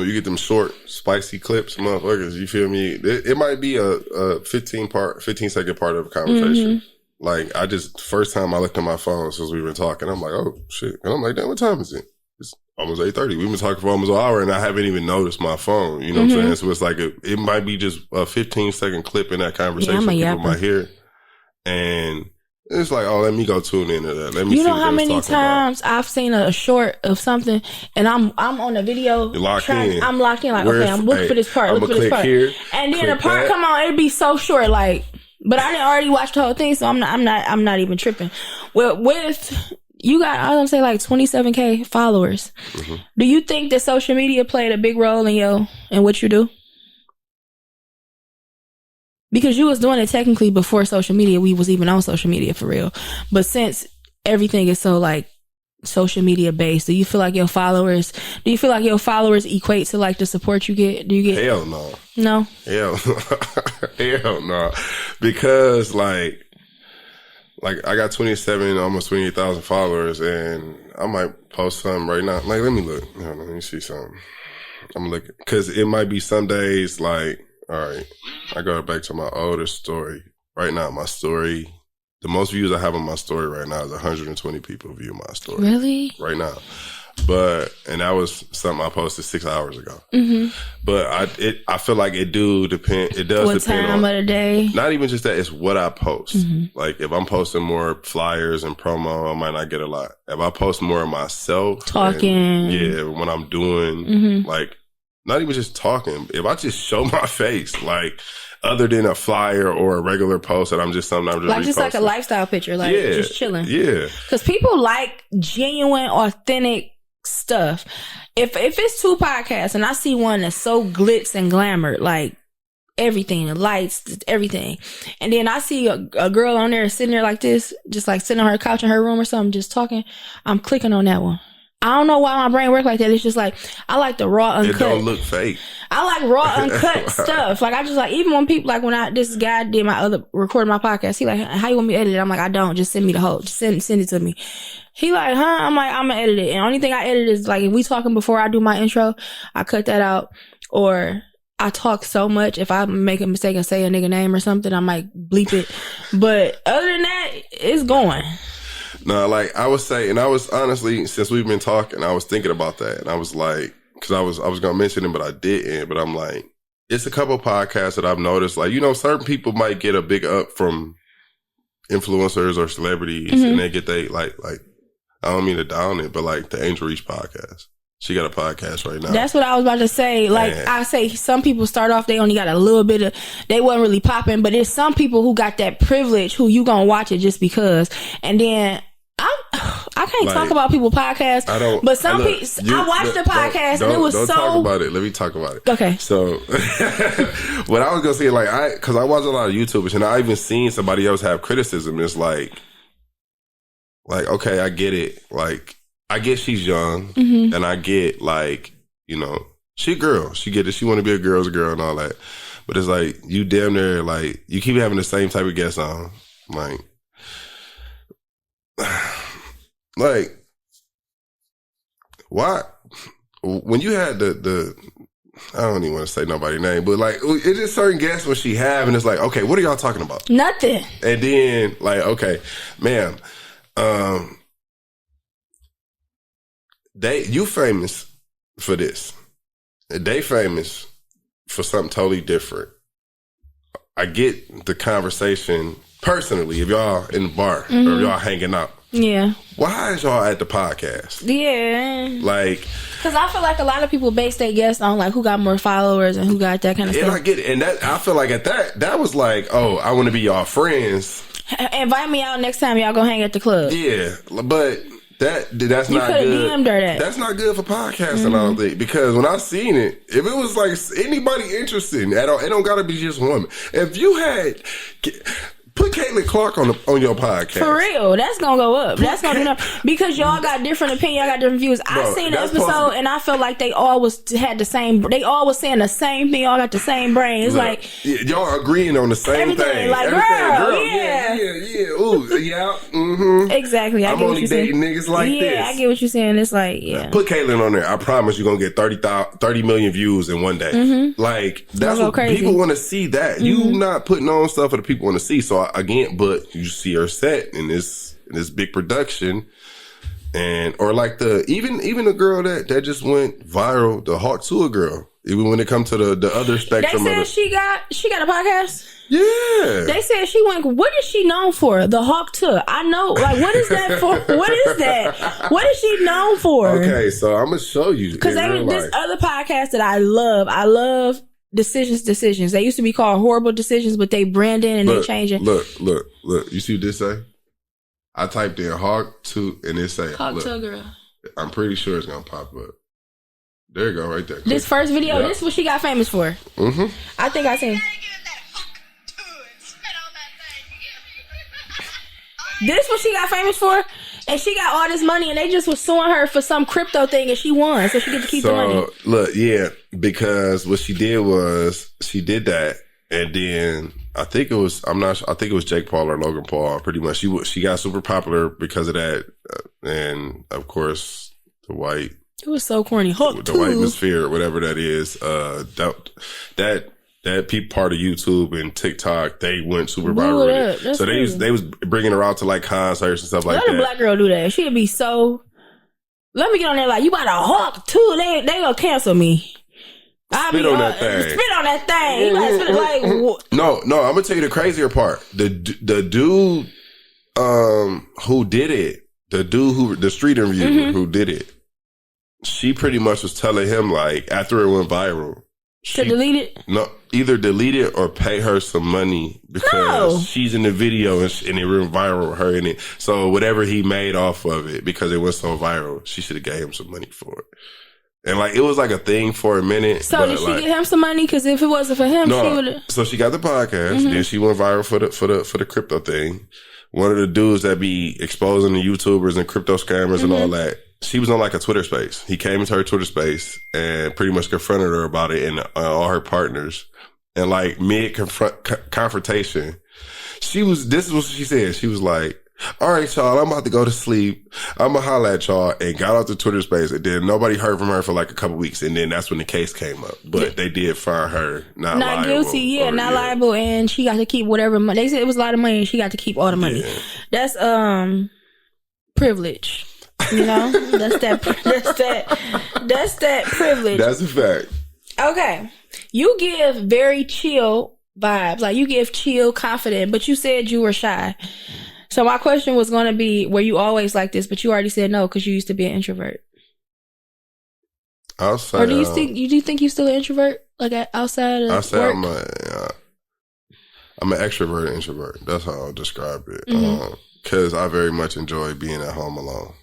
you get them short, spicy clips, motherfuckers, you feel me? It might be a 15 second part of a conversation. Like, first time I looked at my phone since we were talking, I'm like, oh, shit. And I'm like, damn, what time is it? It's almost 8:30. We've been talking for almost an hour and I haven't even noticed my phone. You know what I'm saying? So it's like, it might be just a 15-second clip in that conversation people might hear. And it's like, oh, let me go tune into that. Let me see. You know how many times I've seen a short of something and I'm on a video. You're locked in. I'm locked in like, okay, I'm looking for this part. Look for this part. Here, and then the part come on, it'd be so short, like, but I didn't already watch the whole thing, so I'm not even tripping. Well, with you got, I don't say like 27K followers. Do you think that social media played a big role in what you do? Because you was doing it technically before social media. We was even on social media for real. But since everything is so like social media based, do you feel like your followers equate to like the support you get? Do you get? Hell no. No? Hell no. Because like I got 27, almost 28,000 followers and I might post something right now. Like, let me look. Let me see something. I'm looking. Cause it might be some days like, all right, I go back to my older story. Right now, my story, the most views I have on my story right now is 120 people view my story. Really? Right now. And that was something I posted 6 hours ago. But I feel like it does depend what time of the day. Not even just that, it's what I post. Like if I'm posting more flyers and promo, I might not get a lot. If I post more of myself, talking, when I'm doing like not even just talking, if I just show my face, like other than a flyer or a regular post that I'm just like a lifestyle picture, like just chilling. Yeah, because people like genuine, authentic stuff. If it's 2 podcasts and I see one that's so glitz and glamour, like everything, the lights, everything, and then I see a girl on there sitting there like this, just like sitting on her couch in her room or something, just talking, I'm clicking on that one. I don't know why my brain works like that. It's just like, I like the raw, uncut. It don't look fake. I like raw, uncut stuff. Like, I just like, even when people, like, when this guy did recorded my podcast, he like, how you want me to edit it? I'm like, I don't. Just send me the whole. Just send it to me. He like, huh? I'm like, I'm gonna edit it. And the only thing I edit is, like, if we talking before I do my intro, I cut that out. Or I talk so much, if I make a mistake and say a nigga name or something, I might bleep it. But other than that, it's going. No, like I was saying, and I was honestly, since we've been talking, I was thinking about that, and I was like, because I was gonna mention it, but I didn't. But I'm like, it's a couple podcasts that I've noticed, like, you know, certain people might get a big up from influencers or celebrities, and they get like I don't mean to down it, but like the Angel Reach podcast. She got a podcast right now. That's what I was about to say. Like, I say, some people start off, they only got a little bit of, they wasn't really popping, but there's some people who got that privilege who you gonna watch it just because. And then I can't talk about people's podcasts. I don't. But some people, I watched the podcast and it was so. Don't talk about it. Let me talk about it. Okay. So, what I was gonna say, like, because I watch a lot of YouTubers, and I even seen somebody else have criticism. It's like, okay, I get it. Like, I get she's young, and I get, like, you know, she a girl. She get it. She want to be a girl's girl and all that. But it's like, you damn near, like, you keep having the same type of guests on, like, why? When you had the I don't even want to say nobody's name, but like, it's just certain guests when she have, and it's like, okay, what are y'all talking about? Nothing. And then, like, okay, ma'am, you famous for this. They famous for something totally different. I get the conversation personally, if y'all in the bar or y'all hanging out. Yeah. Why is y'all at the podcast? Yeah. Like, because I feel like a lot of people base their guests on like who got more followers and who got that kind of stuff. And I get it. And that, I feel like at that was like, oh, I want to be y'all friends. Invite me out next time y'all go hang at the club. Yeah. But that's you not good. DM'd her that. That's not good for podcasting, I don't think. Because when I seen it, if it was like anybody interested at all, it don't gotta be just women. If you had put Caitlin Clark on your podcast. For real. That's gonna go up. That's gonna be enough. Because y'all got different opinions, y'all got different views. I seen the episode and I felt like they all was saying the same thing, y'all got the same brain. It's like y'all agreeing on the same thing. Like, girl, yeah. Ooh, yeah. Exactly. I'm only dating niggas like this. Yeah, I get what you're saying. It's like, yeah. Put Caitlin on there. I promise you're gonna get 30 million views in one day. Like, that's what people want to see. That you not putting on stuff that the people want to see. So again, but you see her set in this big production, and or like even the girl that just went viral, the Hawk Tour girl. Even when it comes to the other spectrum, they said she got a podcast. Yeah, they said she went. What is she known for? The Hawk Tour. I know. Like, what is that for? What is that? What is she known for? Okay, so I'm gonna show you because this other podcast that I love. Decisions. They used to be called Horrible Decisions, but they branding and they changing. Look. You see what this say? I typed in Hawk 2 and it say Hawk 2 girl. I'm pretty sure it's gonna pop up. There you go, right there. This first video, this is what she got famous for. I think I seen. This what she got famous for? And she got all this money, and they just was suing her for some crypto thing, and she won, so she get to keep the money. Look, yeah, because what she did was she did that, and then I think it was Jake Paul or Logan Paul. Pretty much, she got super popular because of that, and of course the white. It was so corny. The white sphere, whatever that is. That people part of YouTube and TikTok, they went super viral. So they was bringing her out to like concerts and stuff like that. Let a black girl do that. She'd be so. Let me get on there like, you about to Hawk too? They gonna cancel me. Spit on that thing. Spit on that thing. You gotta spit like. No. I'm gonna tell you the crazier part. The dude who did it, the street interviewer who did it, she pretty much was telling him like after it went viral. To delete it? No, either delete it or pay her some money because she's in the video and it went viral with her in it. So whatever he made off of it, because it went so viral, she should have gave him some money for it. And like, it was like a thing for a minute. So did she get him some money? Because if it wasn't for him, she would have. So she got the podcast, then she went viral for the crypto thing. One of the dudes that be exposing the YouTubers and crypto scammers and all that, she was on like a Twitter space. He came into her Twitter space and pretty much confronted her about it and all her partners. And like mid confrontation, this is what she said. She was like, all right, y'all, I'm about to go to sleep. I'm going to holler at y'all, and got off the Twitter space. And then nobody heard from her for like a couple weeks. And then that's when the case came up. But they did find her not liable. Guilty, yeah, not liable. And she got to keep whatever money. They said it was a lot of money, and she got to keep all the money. Yeah. That's privilege. You know? That's that privilege. That's a fact. Okay. You give very chill vibes. Like, you give chill, confident, but you said you were shy. So my question was going to be, were you always like this? But you already said no, because you used to be an introvert. Outside, or do you think you're still an introvert? Like outside of work? I'm an extrovert introvert. That's how I'll describe it. Because I very much enjoy being at home alone.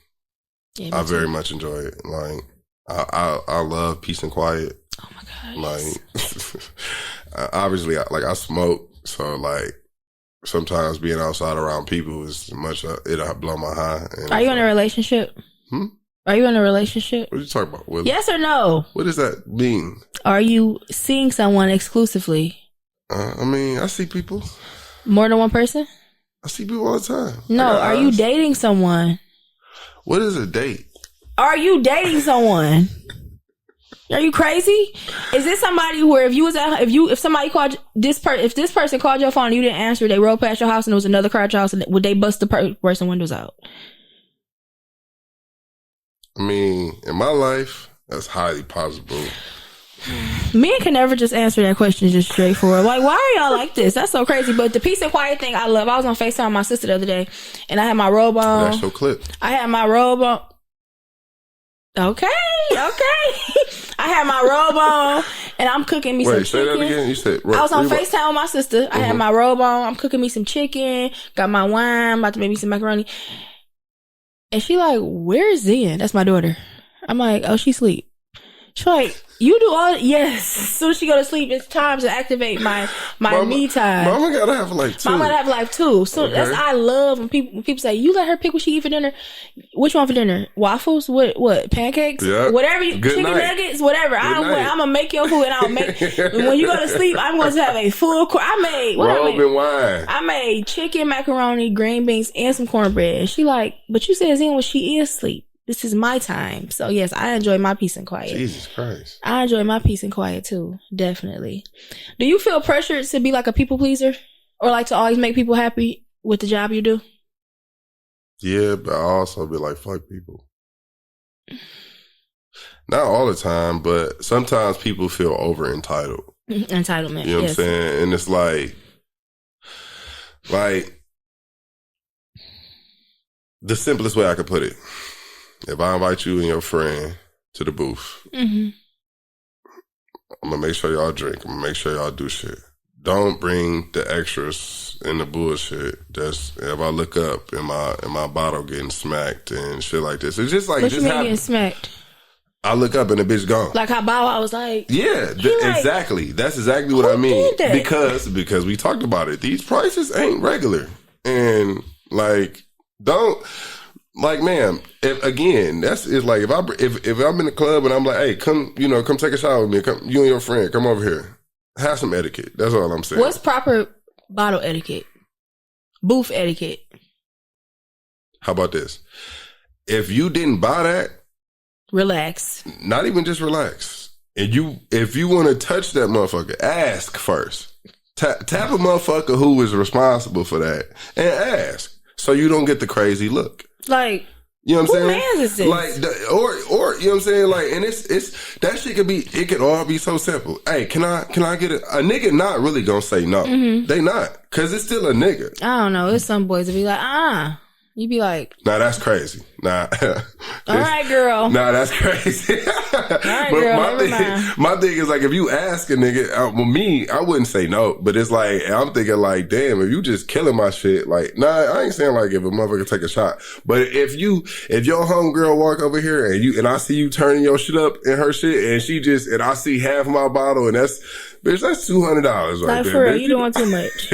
Yeah, I very much enjoy it. Like, I love peace and quiet. Oh my God. Like, obviously, I smoke, so like, sometimes being outside around people is much, it'll blow my high. Are you in a relationship? Are you in a relationship? What are you talking about? Willie? Yes or no? What does that mean? Are you seeing someone exclusively? I mean, I see people. More than one person? I see people all the time. No, are you dating someone? What is a date? Are you dating someone? Are you crazy? Is this somebody where if somebody called if this person called your phone and you didn't answer, they rolled past your house and there was another car at your house, and would they bust the person windows out? I mean, in my life, that's highly possible. Men can never just answer that question just straightforward. Like, why are y'all like this? That's so crazy. But the peace and quiet thing, I love. I was on FaceTime with my sister the other day, and I had my robe on. That's your clip. I had my robe on. Okay. I had my robe on, and I'm cooking me some chicken. Wait, say that again. You said I was on FaceTime with my sister. I had my robe on. I'm cooking me some chicken. Got my wine. About to make me some macaroni. And she like, where's Zen? That's my daughter. I'm like, oh, she sleep. She's like, you do all, yes. As soon as she go to sleep, it's time to activate my me time. Mama gotta have life too. Mama gotta have life too. So that's I love when people say, you let her pick what she eat for dinner. Which one for dinner? Waffles? What? Pancakes? Yep. Whatever. Chicken nuggets? Whatever. I'm gonna make your food, and I'll make. When you go to sleep, I'm going to have a full. I made chicken, macaroni, green beans, and some cornbread. And she like, but you said Zen when she is asleep. This is my time. So yes, I enjoy my peace and quiet. Jesus Christ. I enjoy my peace and quiet too. Definitely. Do you feel pressured to be like a people pleaser? Or like to always make people happy with the job you do? Yeah, but I also be like, fuck people. Not all the time, but sometimes people feel over entitled. Entitlement. You know what I'm saying? And it's like the simplest way I could put it. If I invite you and your friend to the booth, I'm going to make sure y'all drink. I'm going to make sure y'all do shit. Don't bring the extras and the bullshit. That's if I look up and my bottle getting smacked and shit like this. It's just like what you mean getting smacked? I look up and the bitch gone. Like how Bow Wow was like, yeah, exactly. That's exactly what I mean. Because we talked about it. These prices ain't regular, and like don't. Like, ma'am, if I'm in the club and I'm like, hey, come take a shower with me. Come, you and your friend, come over here. Have some etiquette. That's all I'm saying. What's proper bottle etiquette? Booth etiquette. How about this? If you didn't buy that, relax. Not even just relax. And if you want to touch that motherfucker, ask first. Tap a motherfucker who is responsible for that and ask, so you don't get the crazy look. Like, you know what I'm saying? Who man's is this? Like, or you know what I'm saying? Like, and it's that shit it could all be so simple. Hey, can I get a nigga not really gonna say no? Mm-hmm. They not, cause it's still a nigga. I don't know. It's some boys that be like, you be like, nah, that's crazy. Nah. All right, girl. Nah, that's crazy. All right, girl. My thing is like, if you ask a nigga, I wouldn't say no. But it's like, I'm thinking like, damn, if you just killing my shit, like, nah, I ain't saying like if a motherfucker take a shot. But if your homegirl walk over here and I see you turning your shit up in her shit and I see half my bottle and Bitch, that's $200 right like, there. For real, bitch. you doing too much.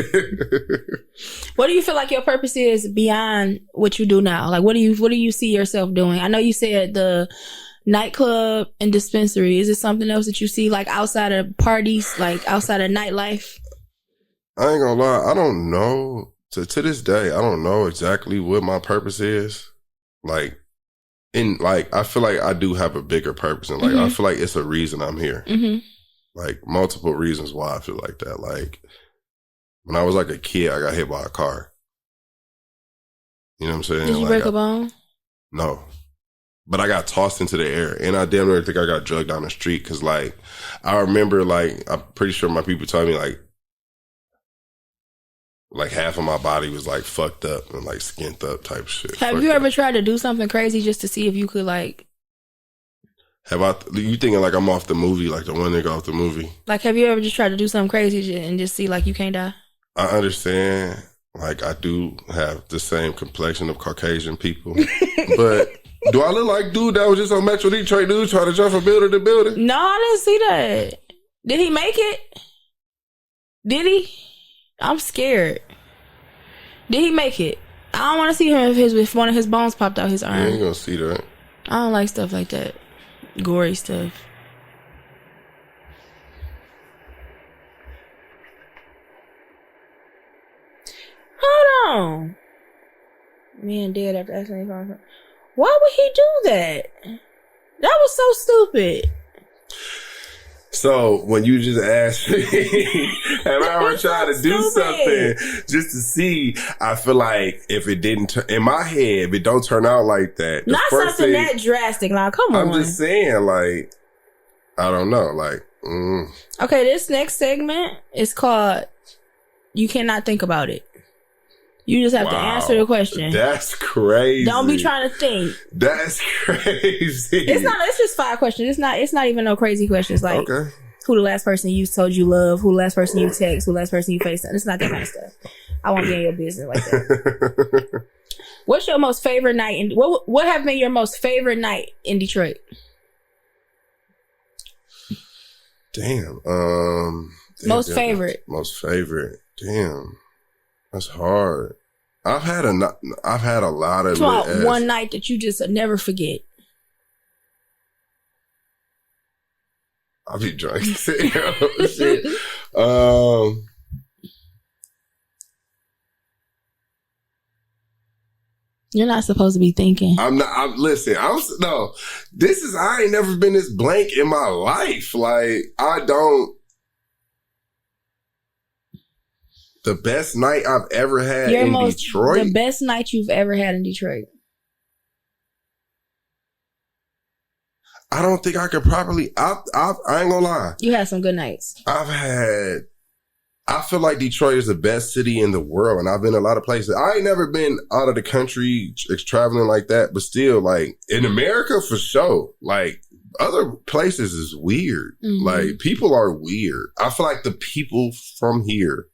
What do you feel like your purpose is beyond what you do now? Like, what do you see yourself doing? I know you said the nightclub and dispensary. Is it something else that you see, like, outside of parties, like outside of nightlife? I ain't gonna lie, I don't know. To this day, I don't know exactly what my purpose is. Like, I feel like I do have a bigger purpose, and like I feel like it's a reason I'm here. Like multiple reasons why I feel like that. Like when I was like a kid, I got hit by a car. You know what I'm saying? Did you break a bone? No, but I got tossed into the air, and I damn near think I got drugged down the street. Cause like I remember, like I'm pretty sure my people told me like half of my body was like fucked up and like skint up type shit. Have you ever tried to do something crazy just to see if you could like? You thinking like I'm off the movie, like the one nigga off the movie? Like, have you ever just tried to do something crazy and just see like you can't die? I understand. Like I do have the same complexion of Caucasian people, but do I look like dude that was just on Metro Detroit dude trying to jump from building to building? No, I didn't see that. Did he make it? Did he? I'm scared. Did he make it? I don't want to see him if one of his bones popped out his arm. You ain't gonna see that. I don't like stuff like that. Gory stuff. Hold on. Man dead after accidentally falling from. Why would he do that? That was so stupid. So when you just asked me, have I ever tried to do something just to see? I feel like if it didn't, in my head, if it don't turn out like that, not something that drastic. Like, come on. I'm just saying, like, I don't know, like. Okay, this next segment is called "You Cannot Think About It." You just have to answer the question. That's crazy. Don't be trying to think. That's crazy. It's just 5 questions. It's not even no crazy questions. Like, okay. Who the last person you told you love? Who the last person you text? Who the last person you FaceTime? It's not that kind of stuff. I won't be in your business like that. What's your most favorite night? What have been your most favorite night in Detroit? Damn. Most favorite. Damn. That's hard. I've had a lot of one night that you just never forget. I'll be drunk. Shit. You're not supposed to be thinking. I'm not. Listen. No. I ain't never been this blank in my life. Like I don't. The best night I've ever had Detroit? The best night you've ever had in Detroit. I don't think I could properly... I ain't gonna lie. You had some good nights. I feel like Detroit is the best city in the world, and I've been a lot of places. I ain't never been out of the country traveling like that, but still, like, in America, for sure. Like, other places is weird. Mm-hmm. Like, people are weird. I feel like the people from here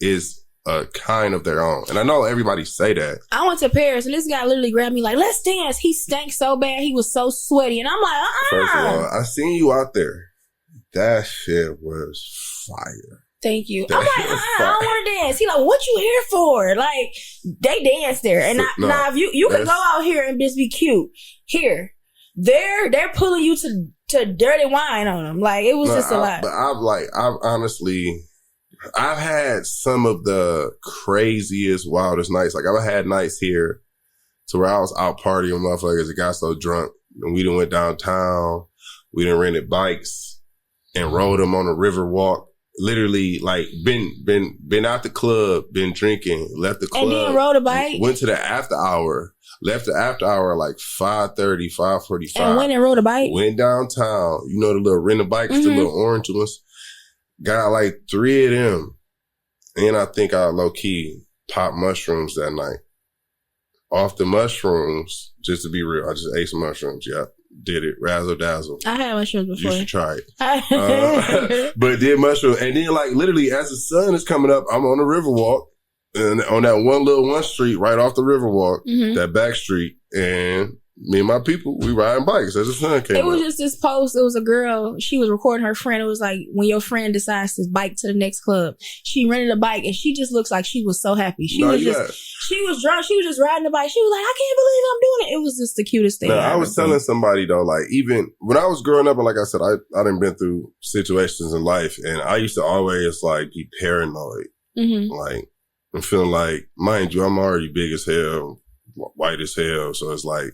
is a kind of their own. And I know everybody say that. I went to Paris and this guy literally grabbed me like, let's dance. He stank so bad. He was so sweaty. And I'm like, First of all, I seen you out there. That shit was fire. Thank you. I'm like, I don't want to dance. He like, what you here for? Like, they dance there. And now if you can go out here and just be cute. Here. They're pulling you to dirty wine on them. Like, it was just a lot. But I've honestly... I've had some of the craziest, wildest nights. Like, I've had nights here to where I was out partying with motherfuckers that got so drunk. And we done went downtown. We done rented bikes and rode them on a river walk. Literally, like, been out the club, been drinking, left the club. And then rode a bike? Went to the after hour. Left the after hour like 5:30, 5:45. And went and rode a bike? Went downtown. You know the little rental bikes, the little orange ones? Got like 3 of them. And I think I low-key popped mushrooms that night. Off the mushrooms, just to be real, I just ate some mushrooms. Yep. Did it. Razzle dazzle. I had mushrooms before. You should try it. But did mushrooms. And then like literally as the sun is coming up, I'm on the Riverwalk. And on that one street right off the Riverwalk, that back street. And me and my people, we riding bikes as the sun came It was up. just this post. It was a girl. She was recording her friend. It was like, when your friend decides to bike to the next club, she rented a bike and she just looks like she was so happy. She was drunk. She was just riding the bike. She was like, I can't believe I'm doing it. It was just the cutest thing. No, I was telling somebody though, like even when I was growing up, and like I said, I done been through situations in life, and I used to always like be paranoid, like and feeling like, mind you, I'm already big as hell, white as hell, so it's like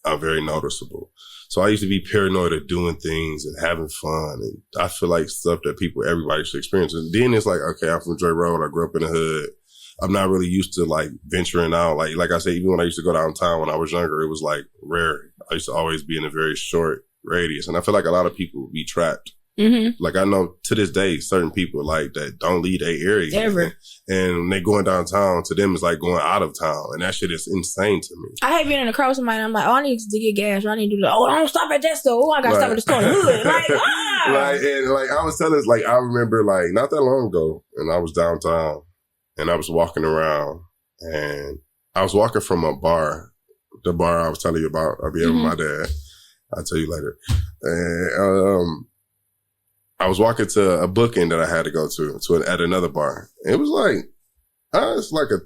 I'm very noticeable. So I used to be paranoid of doing things and having fun, and I feel like stuff that everybody should experience. And then it's like, okay, I'm from Dre Road, I grew up in the hood. I'm not really used to like venturing out. Like I said, even when I used to go downtown when I was younger, it was like rare. I used to always be in a very short radius, and I feel like a lot of people be trapped. Like I know to this day, certain people like that don't leave their area ever, and when they going downtown, to them it's like going out of town, and that shit is insane to me. I hate being in the car with somebody, and I'm like, oh, I need to get gas, or I need to do that. Oh, don't stop at that store. Oh, I gotta stop at the store in the hood. Like, and like I was telling us, like I remember like not that long ago, and I was downtown, and I was walking around, and I was walking from a bar, the bar I was telling you about. I'll be with my dad. I'll tell you later. And I was walking to a booking that I had to go to at another bar. It was like, it's like a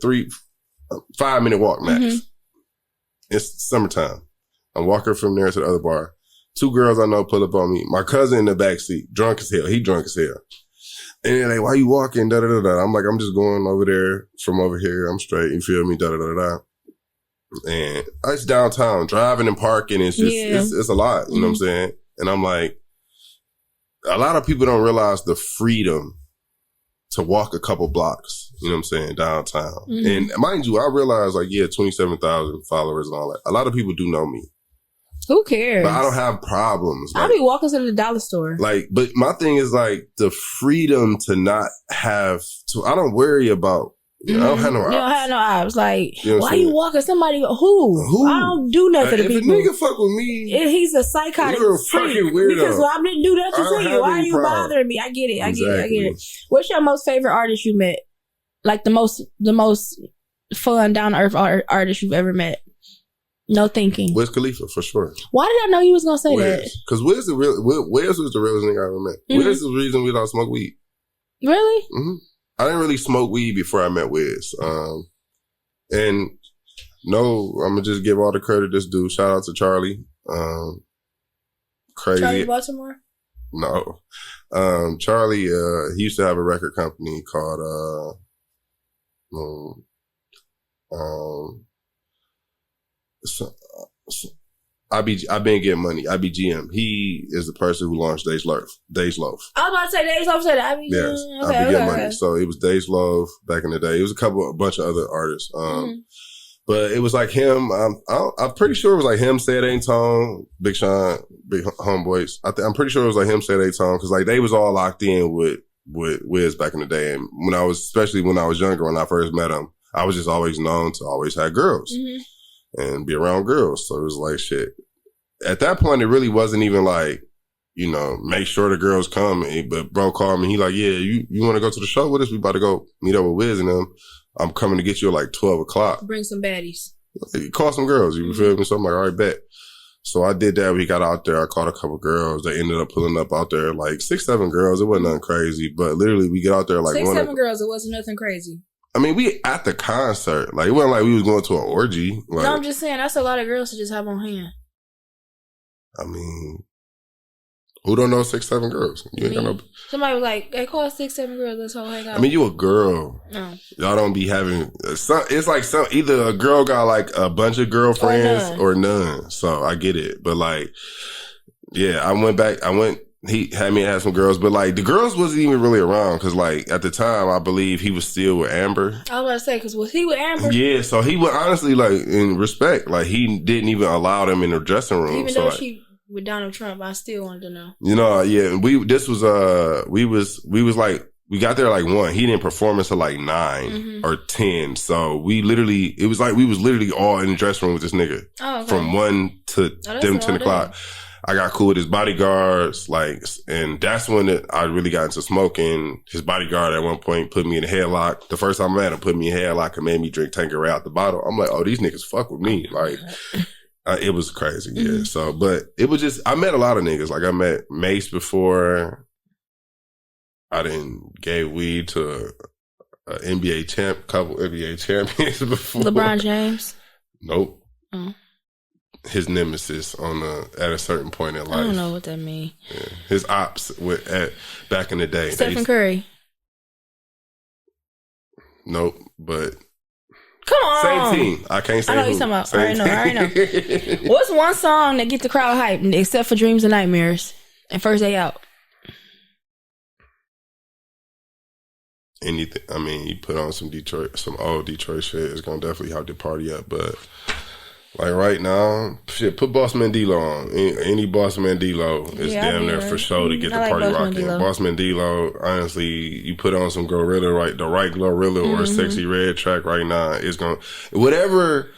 5 minute walk max. It's summertime. I'm walking from there to the other bar. 2 girls I know pull up on me. My cousin in the back seat, drunk as hell. He drunk as hell. And they're like, why you walking? Da, da, da, da. I'm like, I'm just going over there from over here. I'm straight. You feel me? Da, da, da, da. And it's downtown. Driving and parking. It's just, it's a lot. You know what I'm saying? And I'm like, a lot of people don't realize the freedom to walk a couple blocks, you know what I'm saying, downtown. And mind you, I realize, like, 27,000 followers and all that. A lot of people do know me. Who cares? But I don't have problems. I'll be walking to the dollar store. Like, but my thing is, like, the freedom to not have to, I don't worry about, I don't have no ops. You don't have no ops. Like, you know why you walking? Somebody, who? I don't do nothing to people. If a nigga fuck with me, he's a psychotic you're a freak. fucking weirdo. Because I didn't do nothing to you. Why are you bothering me? I get it. I get it. What's your most favorite artist you met? Like the most fun, down to earth artist you've ever met? No thinking. Wiz Khalifa, for sure. Why did I know you was gonna say that? Because Wiz was the realest nigga I ever met. Wiz is the reason we don't smoke weed. Really? I didn't really smoke weed before I met Wiz. And no, I'm going to just give all the credit to this dude. Shout out to Charlie. Crazy. Charlie Baltimore? No. Charlie, he used to have a record company called, I been getting money. IBGM. He is the person who launched Days Loaf. I was about to say Days Loaf said that. Yes, I be getting money. So it was Days Loaf back in the day. It was a bunch of other artists. But it was like him. I'm pretty sure it was like him, Said Ain't Tone, Big Sean, Big Homeboys. I'm pretty sure it was like him, Said Ain't Tone, because like they was all locked in with Wiz back in the day. And especially when I was younger, when I first met him, I was just always known to always have girls. And be around girls. So it was like, shit. At that point, it really wasn't even like, make sure the girls come. But bro called me. He like, yeah, you want to go to the show with us? We about to go meet up with Wiz and them. I'm coming to get you at like 12 o'clock. Bring some baddies. Call some girls. You feel me? So I'm like, all right, bet. So I did that. We got out there. I called a couple girls. They ended up pulling up out there like 6, 7 girls. It wasn't nothing crazy. But literally, we get out there like 6, 7 girls. It wasn't nothing crazy. I mean, we at the concert. Like, it wasn't like we was going to an orgy. Like, no, I'm just saying, that's a lot of girls to just have on hand. I mean, who don't know 6, 7 girls? You ain't got no... Somebody was like, hey, call 6, 7 girls, let's all hang out. I mean, you a girl. No. Y'all don't be having... it's like either a girl got like a bunch of girlfriends or none. So I get it. But like, yeah, he had me have some girls, but like the girls wasn't even really around because like at the time I believe he was still with Amber. I was about to say, because was he with Amber? Yeah, so he would honestly like in respect, like he didn't even allow them in the dressing room. Even so, though like, she with Donald Trump, I still wanted to know. Yeah, we was like we got there like 1. He didn't perform until like 9 or 10. So we was literally all in the dressing room with this nigga from 1 to 10 o'clock. I got cool with his bodyguards, like, and that's when I really got into smoking. His bodyguard at one point put me in a headlock. The first time I met him, put me in a headlock and made me drink Tanqueray out the bottle. I'm like, oh, these niggas fuck with me. Like, It was crazy, yeah. So, but it was just, I met a lot of niggas. Like, I met Mace before. I didn't gave weed to a couple NBA champions before. LeBron James? Nope. Oh. His nemesis at a certain point in life. I don't know what that means. Yeah. His ops back in the day. Stephen Curry? Nope, but... Come on. Same team. I can't say I know you're talking about. I already know. What's one song that get the crowd hyped except for Dreams and Nightmares and First Day Out? Anything. I mean, you put on some old Detroit shit, it's gonna definitely help the party up. But like right now, shit, put Boss Mandilo on. Any Boss Mandilo is damn near for sure to get the party rocking. Boss Mandilo, honestly, you put on some Glorilla, the right Glorilla or Sexy Red track right now, it's gonna whatever.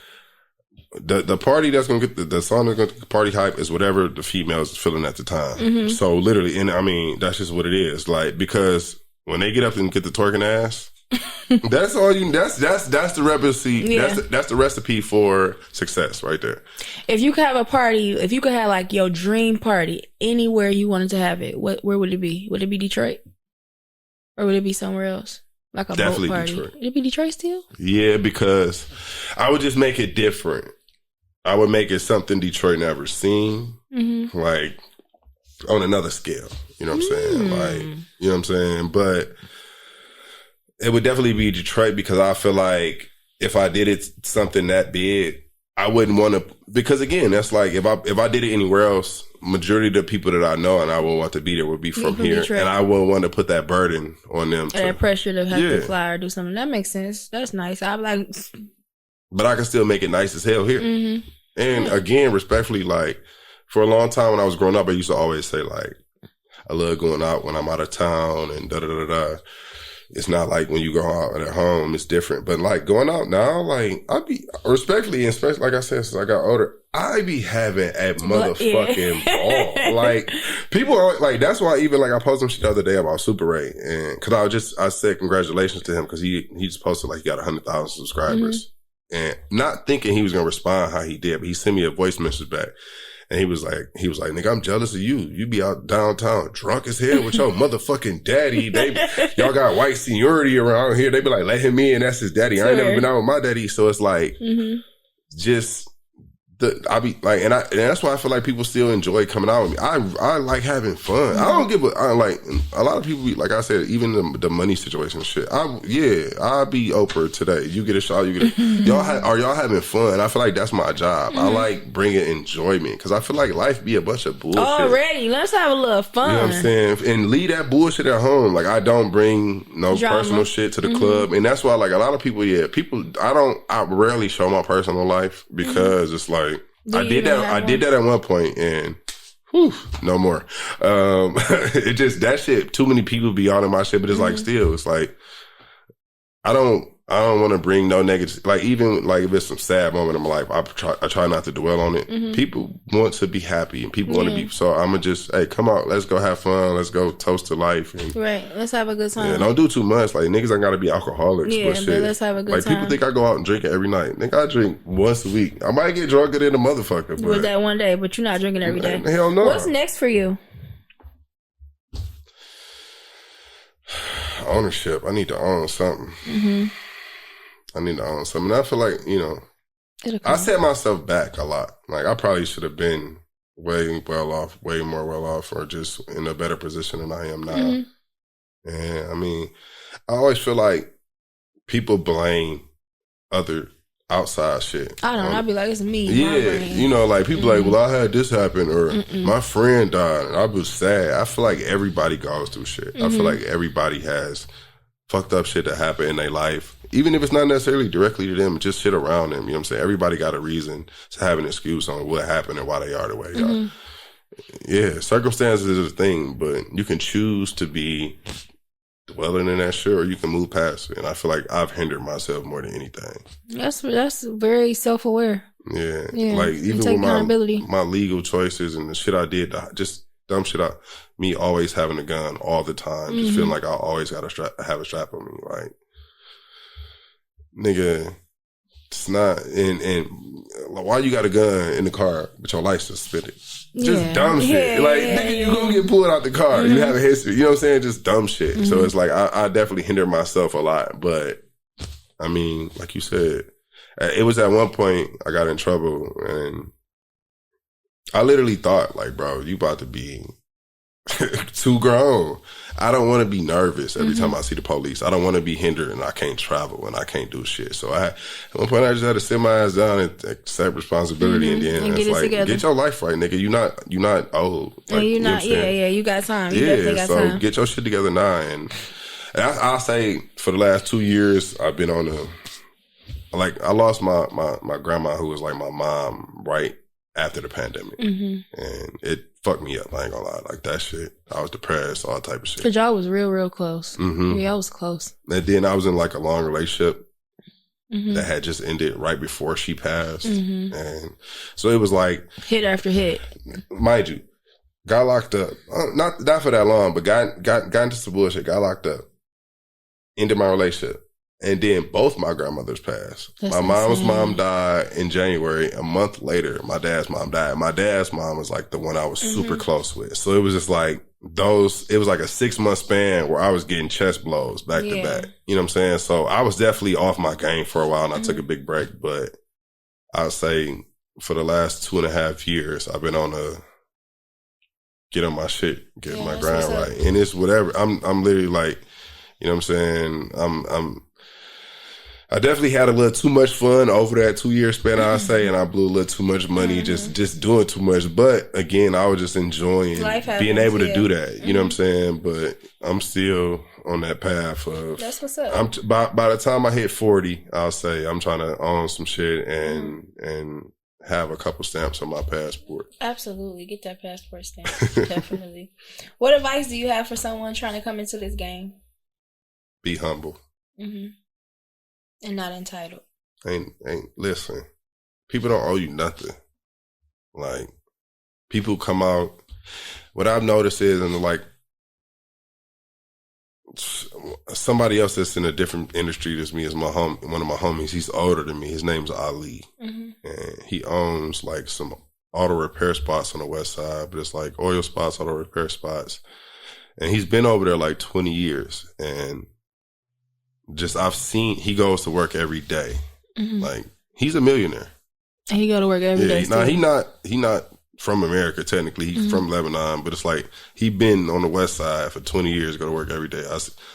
The party that's gonna get the song that's gonna get the party hype is whatever the females feeling at the time. So literally, and I mean that's just what it is. Like because. When they get up and get the twerking ass, that's all you. That's the recipe. Yeah. That's the recipe for success right there. If you could have a party, if you could have like your dream party anywhere you wanted to have it, where would it be? Would it be Detroit, or would it be somewhere else? Like a definitely boat party? Detroit. Would it be Detroit still? Yeah, because I would just make it different. I would make it something Detroit never seen, like on another scale. You know what I'm saying? Like, you know what I'm saying? But it would definitely be Detroit because I feel like if I did it something that big, I wouldn't want to, because again, that's like, if I did it anywhere else, majority of the people that I know and I would want to be there would be from here. Detroit. And I wouldn't want to put that burden on them. That pressure to have to fly or do something. That makes sense. That's nice. I'm like. But I can still make it nice as hell here. And again, respectfully, like, for a long time when I was growing up, I used to always say, like, I love going out when I'm out of town and da-da-da-da. It's not like when you go out at home, it's different. But like going out now, like I be respectfully, and especially like I said, since I got older, I be having a motherfucking ball. Like people are like, that's why even like I posted some shit the other day about Super Ray, and cause I said congratulations to him cause he just posted like he got 100,000 subscribers, and not thinking he was gonna respond how he did, but he sent me a voice message back. And he was like, nigga, I'm jealous of you. You be out downtown drunk as hell with your motherfucking daddy. Y'all got white seniority around here. They be like, let him in. That's his daddy. I ain't never been out with my daddy. So it's like, just I be like, and that's why I feel like people still enjoy coming out with me. I like having fun. I don't give I like a lot of people. Like I said, even the money situation shit. I'll be Oprah today. You get a shot. You get y'all having fun. I feel like that's my job. I like bringing enjoyment because I feel like life be a bunch of bullshit. Already, let's have a little fun. You know what I'm saying? And leave that bullshit at home. Like I don't bring no drama. Personal shit to the club, and that's why like a lot of people. I rarely show my personal life because it's like. I did that at one point and no more. It just that shit, too many people be on in my shit, but it's like still, it's like I don't want to bring no negative. Like even like if it's some sad moment in my life, I try not to dwell on it. People want to be happy and people want to be. So I'm gonna just come out, let's go have fun, let's go toast to life. And, right, let's have a good time. Yeah, don't do too much. Like niggas ain't gotta be alcoholics. Yeah, but shit. Let's have a good time. Like people think I go out and drink every night. Nigga, I drink once a week. I might get drunker than a motherfucker. With that one day, but you're not drinking every day. Hell no. What's next for you? Ownership. I need to own something. I need to own something. And I feel like, I set myself back a lot. Like I probably should have been way more well off, or just in a better position than I am now. And I mean, I always feel like people blame other outside shit. I don't know. I'd be like, it's me. Yeah. Like people like, well, I had this happen, or my friend died and I was sad. I feel like everybody goes through shit. I feel like everybody has fucked up shit that happened in their life. Even if it's not necessarily directly to them, just shit around them. You know what I'm saying? Everybody got a reason to have an excuse on what happened and why they are the way they are. Yeah, circumstances is a thing, but you can choose to be dwelling in that shit, or you can move past it. And I feel like I've hindered myself more than anything. That's very self-aware. Yeah. Like even with my legal choices and the shit I did, just dumb shit out. Me always having a gun all the time, just feeling like I always got have a strap on me. Like, nigga, It's not, and why you got a gun in the car but your license suspended? Just dumb shit. Nigga, you gonna get pulled out the car. You have a history. You know what I'm saying? Just dumb shit. So it's like, I definitely hinder myself a lot. But, I mean, like you said, it was at one point I got in trouble and I literally thought, like, bro, you about to be too grown. I don't want to be nervous every time I see the police. I don't want to be hindered and I can't travel and I can't do shit. So at one point I just had to sit my ass down and accept responsibility and then it's like, get your life right, nigga. You not old. Like, you're not, you got time. You definitely got so time. Get your shit together now. And I'll say for the last 2 years, I've been on I lost my grandma who was like my mom right after the pandemic. And it fucked me up. I ain't gonna lie. Like that shit. I was depressed, all type of shit. Cause y'all was real close. Yeah, I was close. And then I was in like a long relationship that had just ended right before she passed. And so it was like hit after hit. Mind you, got locked up. Not for that long, but got into some bullshit, got locked up. Ended my relationship. And then both my grandmothers passed. That's my mom's insane. mom died in January. A month later, my dad's mom died. My dad's mom was like the one I was super close with. So it was just like it was like a 6-month span where I was getting chest blows back to back. You know what I'm saying? So I was definitely off my game for a while and I took a big break. But I would say for the last 2.5 years, I've been on get on my shit, get my grind right. And it's whatever. I'm literally like, you know what I'm saying? I definitely had a little too much fun over that 2-year span, I'll say, and I blew a little too much money just doing too much. But again, I was just enjoying being able to do that. You know what I'm saying? But I'm still on that path of. That's what's up. By the time I hit 40, I'll say I'm trying to own some shit and have a couple stamps on my passport. Absolutely, get that passport stamp. Definitely. What advice do you have for someone trying to come into this game? Be humble. And not entitled. Ain't listen. People don't owe you nothing. Like people come out. What I've noticed is, and like somebody else that's in a different industry than me is one of my homies. He's older than me. His name's Ali, and he owns like some auto repair spots on the west side, but it's like oil spots, auto repair spots, and he's been over there like 20 years, and I've seen he goes to work every day. Like he's a millionaire. And he go to work every day. Now he not from America technically. He's from Lebanon, but it's like he been on the west side for 20 years. Go to work every day.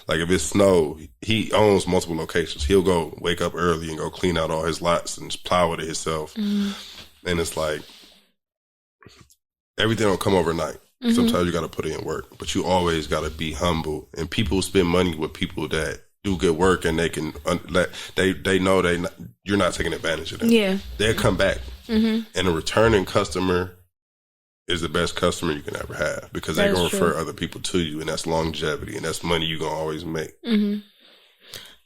Like if it's snow, he owns multiple locations. He'll go wake up early and go clean out all his lots and just plow it himself. And it's like everything don't come overnight. Sometimes you got to put in work, but you always got to be humble. And people spend money with people that do good work, and they can they know you're not taking advantage of them. Yeah, they'll come back, and a returning customer is the best customer you can ever have because they're gonna refer other people to you, and that's longevity, and that's money you're gonna always make.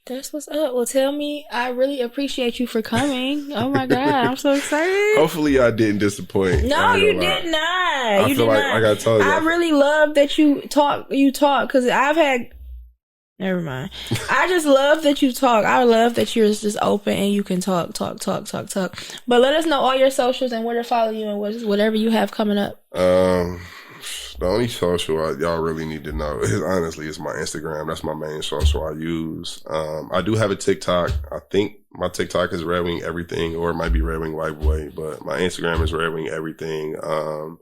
That's what's up. Well, tell me, I really appreciate you for coming. Oh my God, I'm so excited. Hopefully I didn't disappoint. No, you did not. I feel like I told you. I really love that you talk because I've had. Never mind. I just love that you talk. I love that you're just open and you can talk. But let us know all your socials and where to follow you and whatever you have coming up. The only social y'all really need to know is honestly is my Instagram. That's my main social I use. I do have a TikTok. I think my TikTok is RedWingeverything, or it might be RedWingeVyBoy, but my Instagram is RedWingeverything.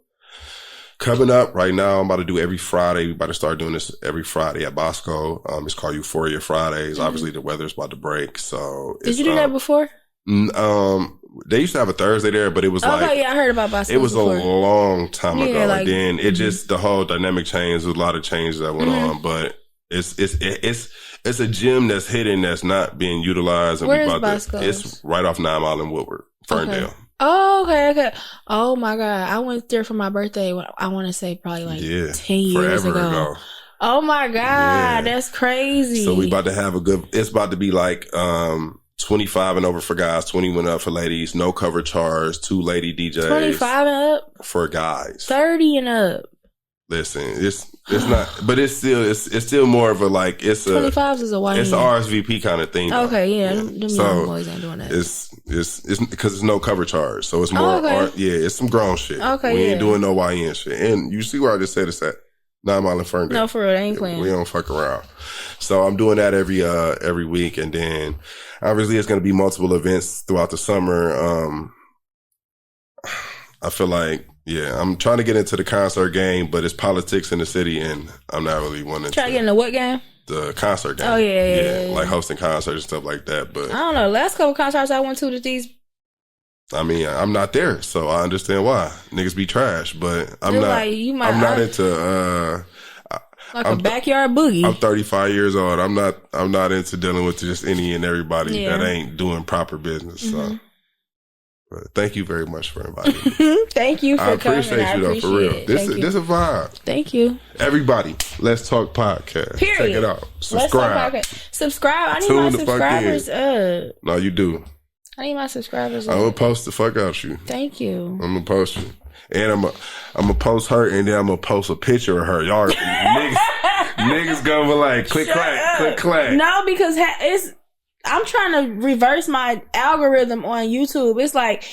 Coming up right now, I'm about to do every Friday. We're about to start doing this every Friday at Bosco. It's called Euphoria Fridays. Obviously, the weather's about to break. So did you do that before? They used to have a Thursday there, but it was I heard about Bosco. It was before. A long time ago. Like, and then it just the whole dynamic changed. There's a lot of changes that went on, but it's a gym that's hidden that's not being utilized. And where is Bosco? It's right off 9 Mile in Woodward, Ferndale. Okay. Oh, okay. Oh my God. I went there for my birthday. I want to say probably like 10 years ago. Oh my God. That's crazy. So we about to have it's about to be like, 25 and over for guys, 21 up for ladies, no cover charge, 2 lady DJs. 25 and up? For guys. 30 and up. Listen, it's not, but it's still more of a like it's a 25s is a YN. It's a RSVP kind of thing. Okay, yeah. Them young boys ain't doing that. It's because it's no cover charge, so it's more. It's some grown shit. Okay, we ain't doing no YN shit. And you see where I just said it's at 9 Mile and Ferndale. No, for real, they ain't playing. We don't fuck around. So I'm doing that every week, and then obviously it's going to be multiple events throughout the summer. I feel like. Yeah, I'm trying to get into the concert game, but it's politics in the city, and I'm not really wanting to get into what game? The concert game. Oh, yeah. Like hosting concerts and stuff like that. But I don't know. Last couple concerts I went to these. I mean, I'm not there, so I understand why niggas be trash. But I'm not. I'm not into. Like a backyard boogie. I'm 35 years old. I'm not into dealing with just any and everybody that ain't doing proper business. So. But thank you very much for inviting me. Thank you for coming. I appreciate you though, for real. This a vibe. Thank you. Everybody, Let's Talk Podcast. Period. Check it out. Subscribe. Subscribe. I need my subscribers up. No, you do. I need my subscribers up. I'm gonna post the fuck out you. Thank you. I'm gonna post you. And I'm gonna post her, and then I'm gonna post a picture of her. Y'all niggas gonna be like, click clack, click clack. No, because I'm trying to reverse my algorithm on YouTube. It's like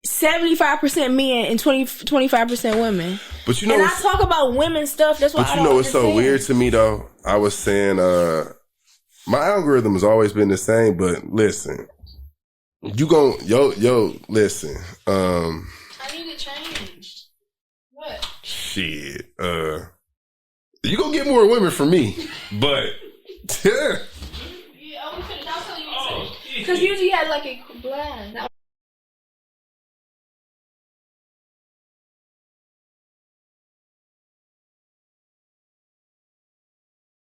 75% men and 25% women. But you know, and I talk about women stuff. That's why. But you know what's so weird to me though? I was saying, my algorithm has always been the same. But listen, you gon' listen. I need it changed. What? Shit. You gonna get more women from me, but yeah. Because usually you had like a blind.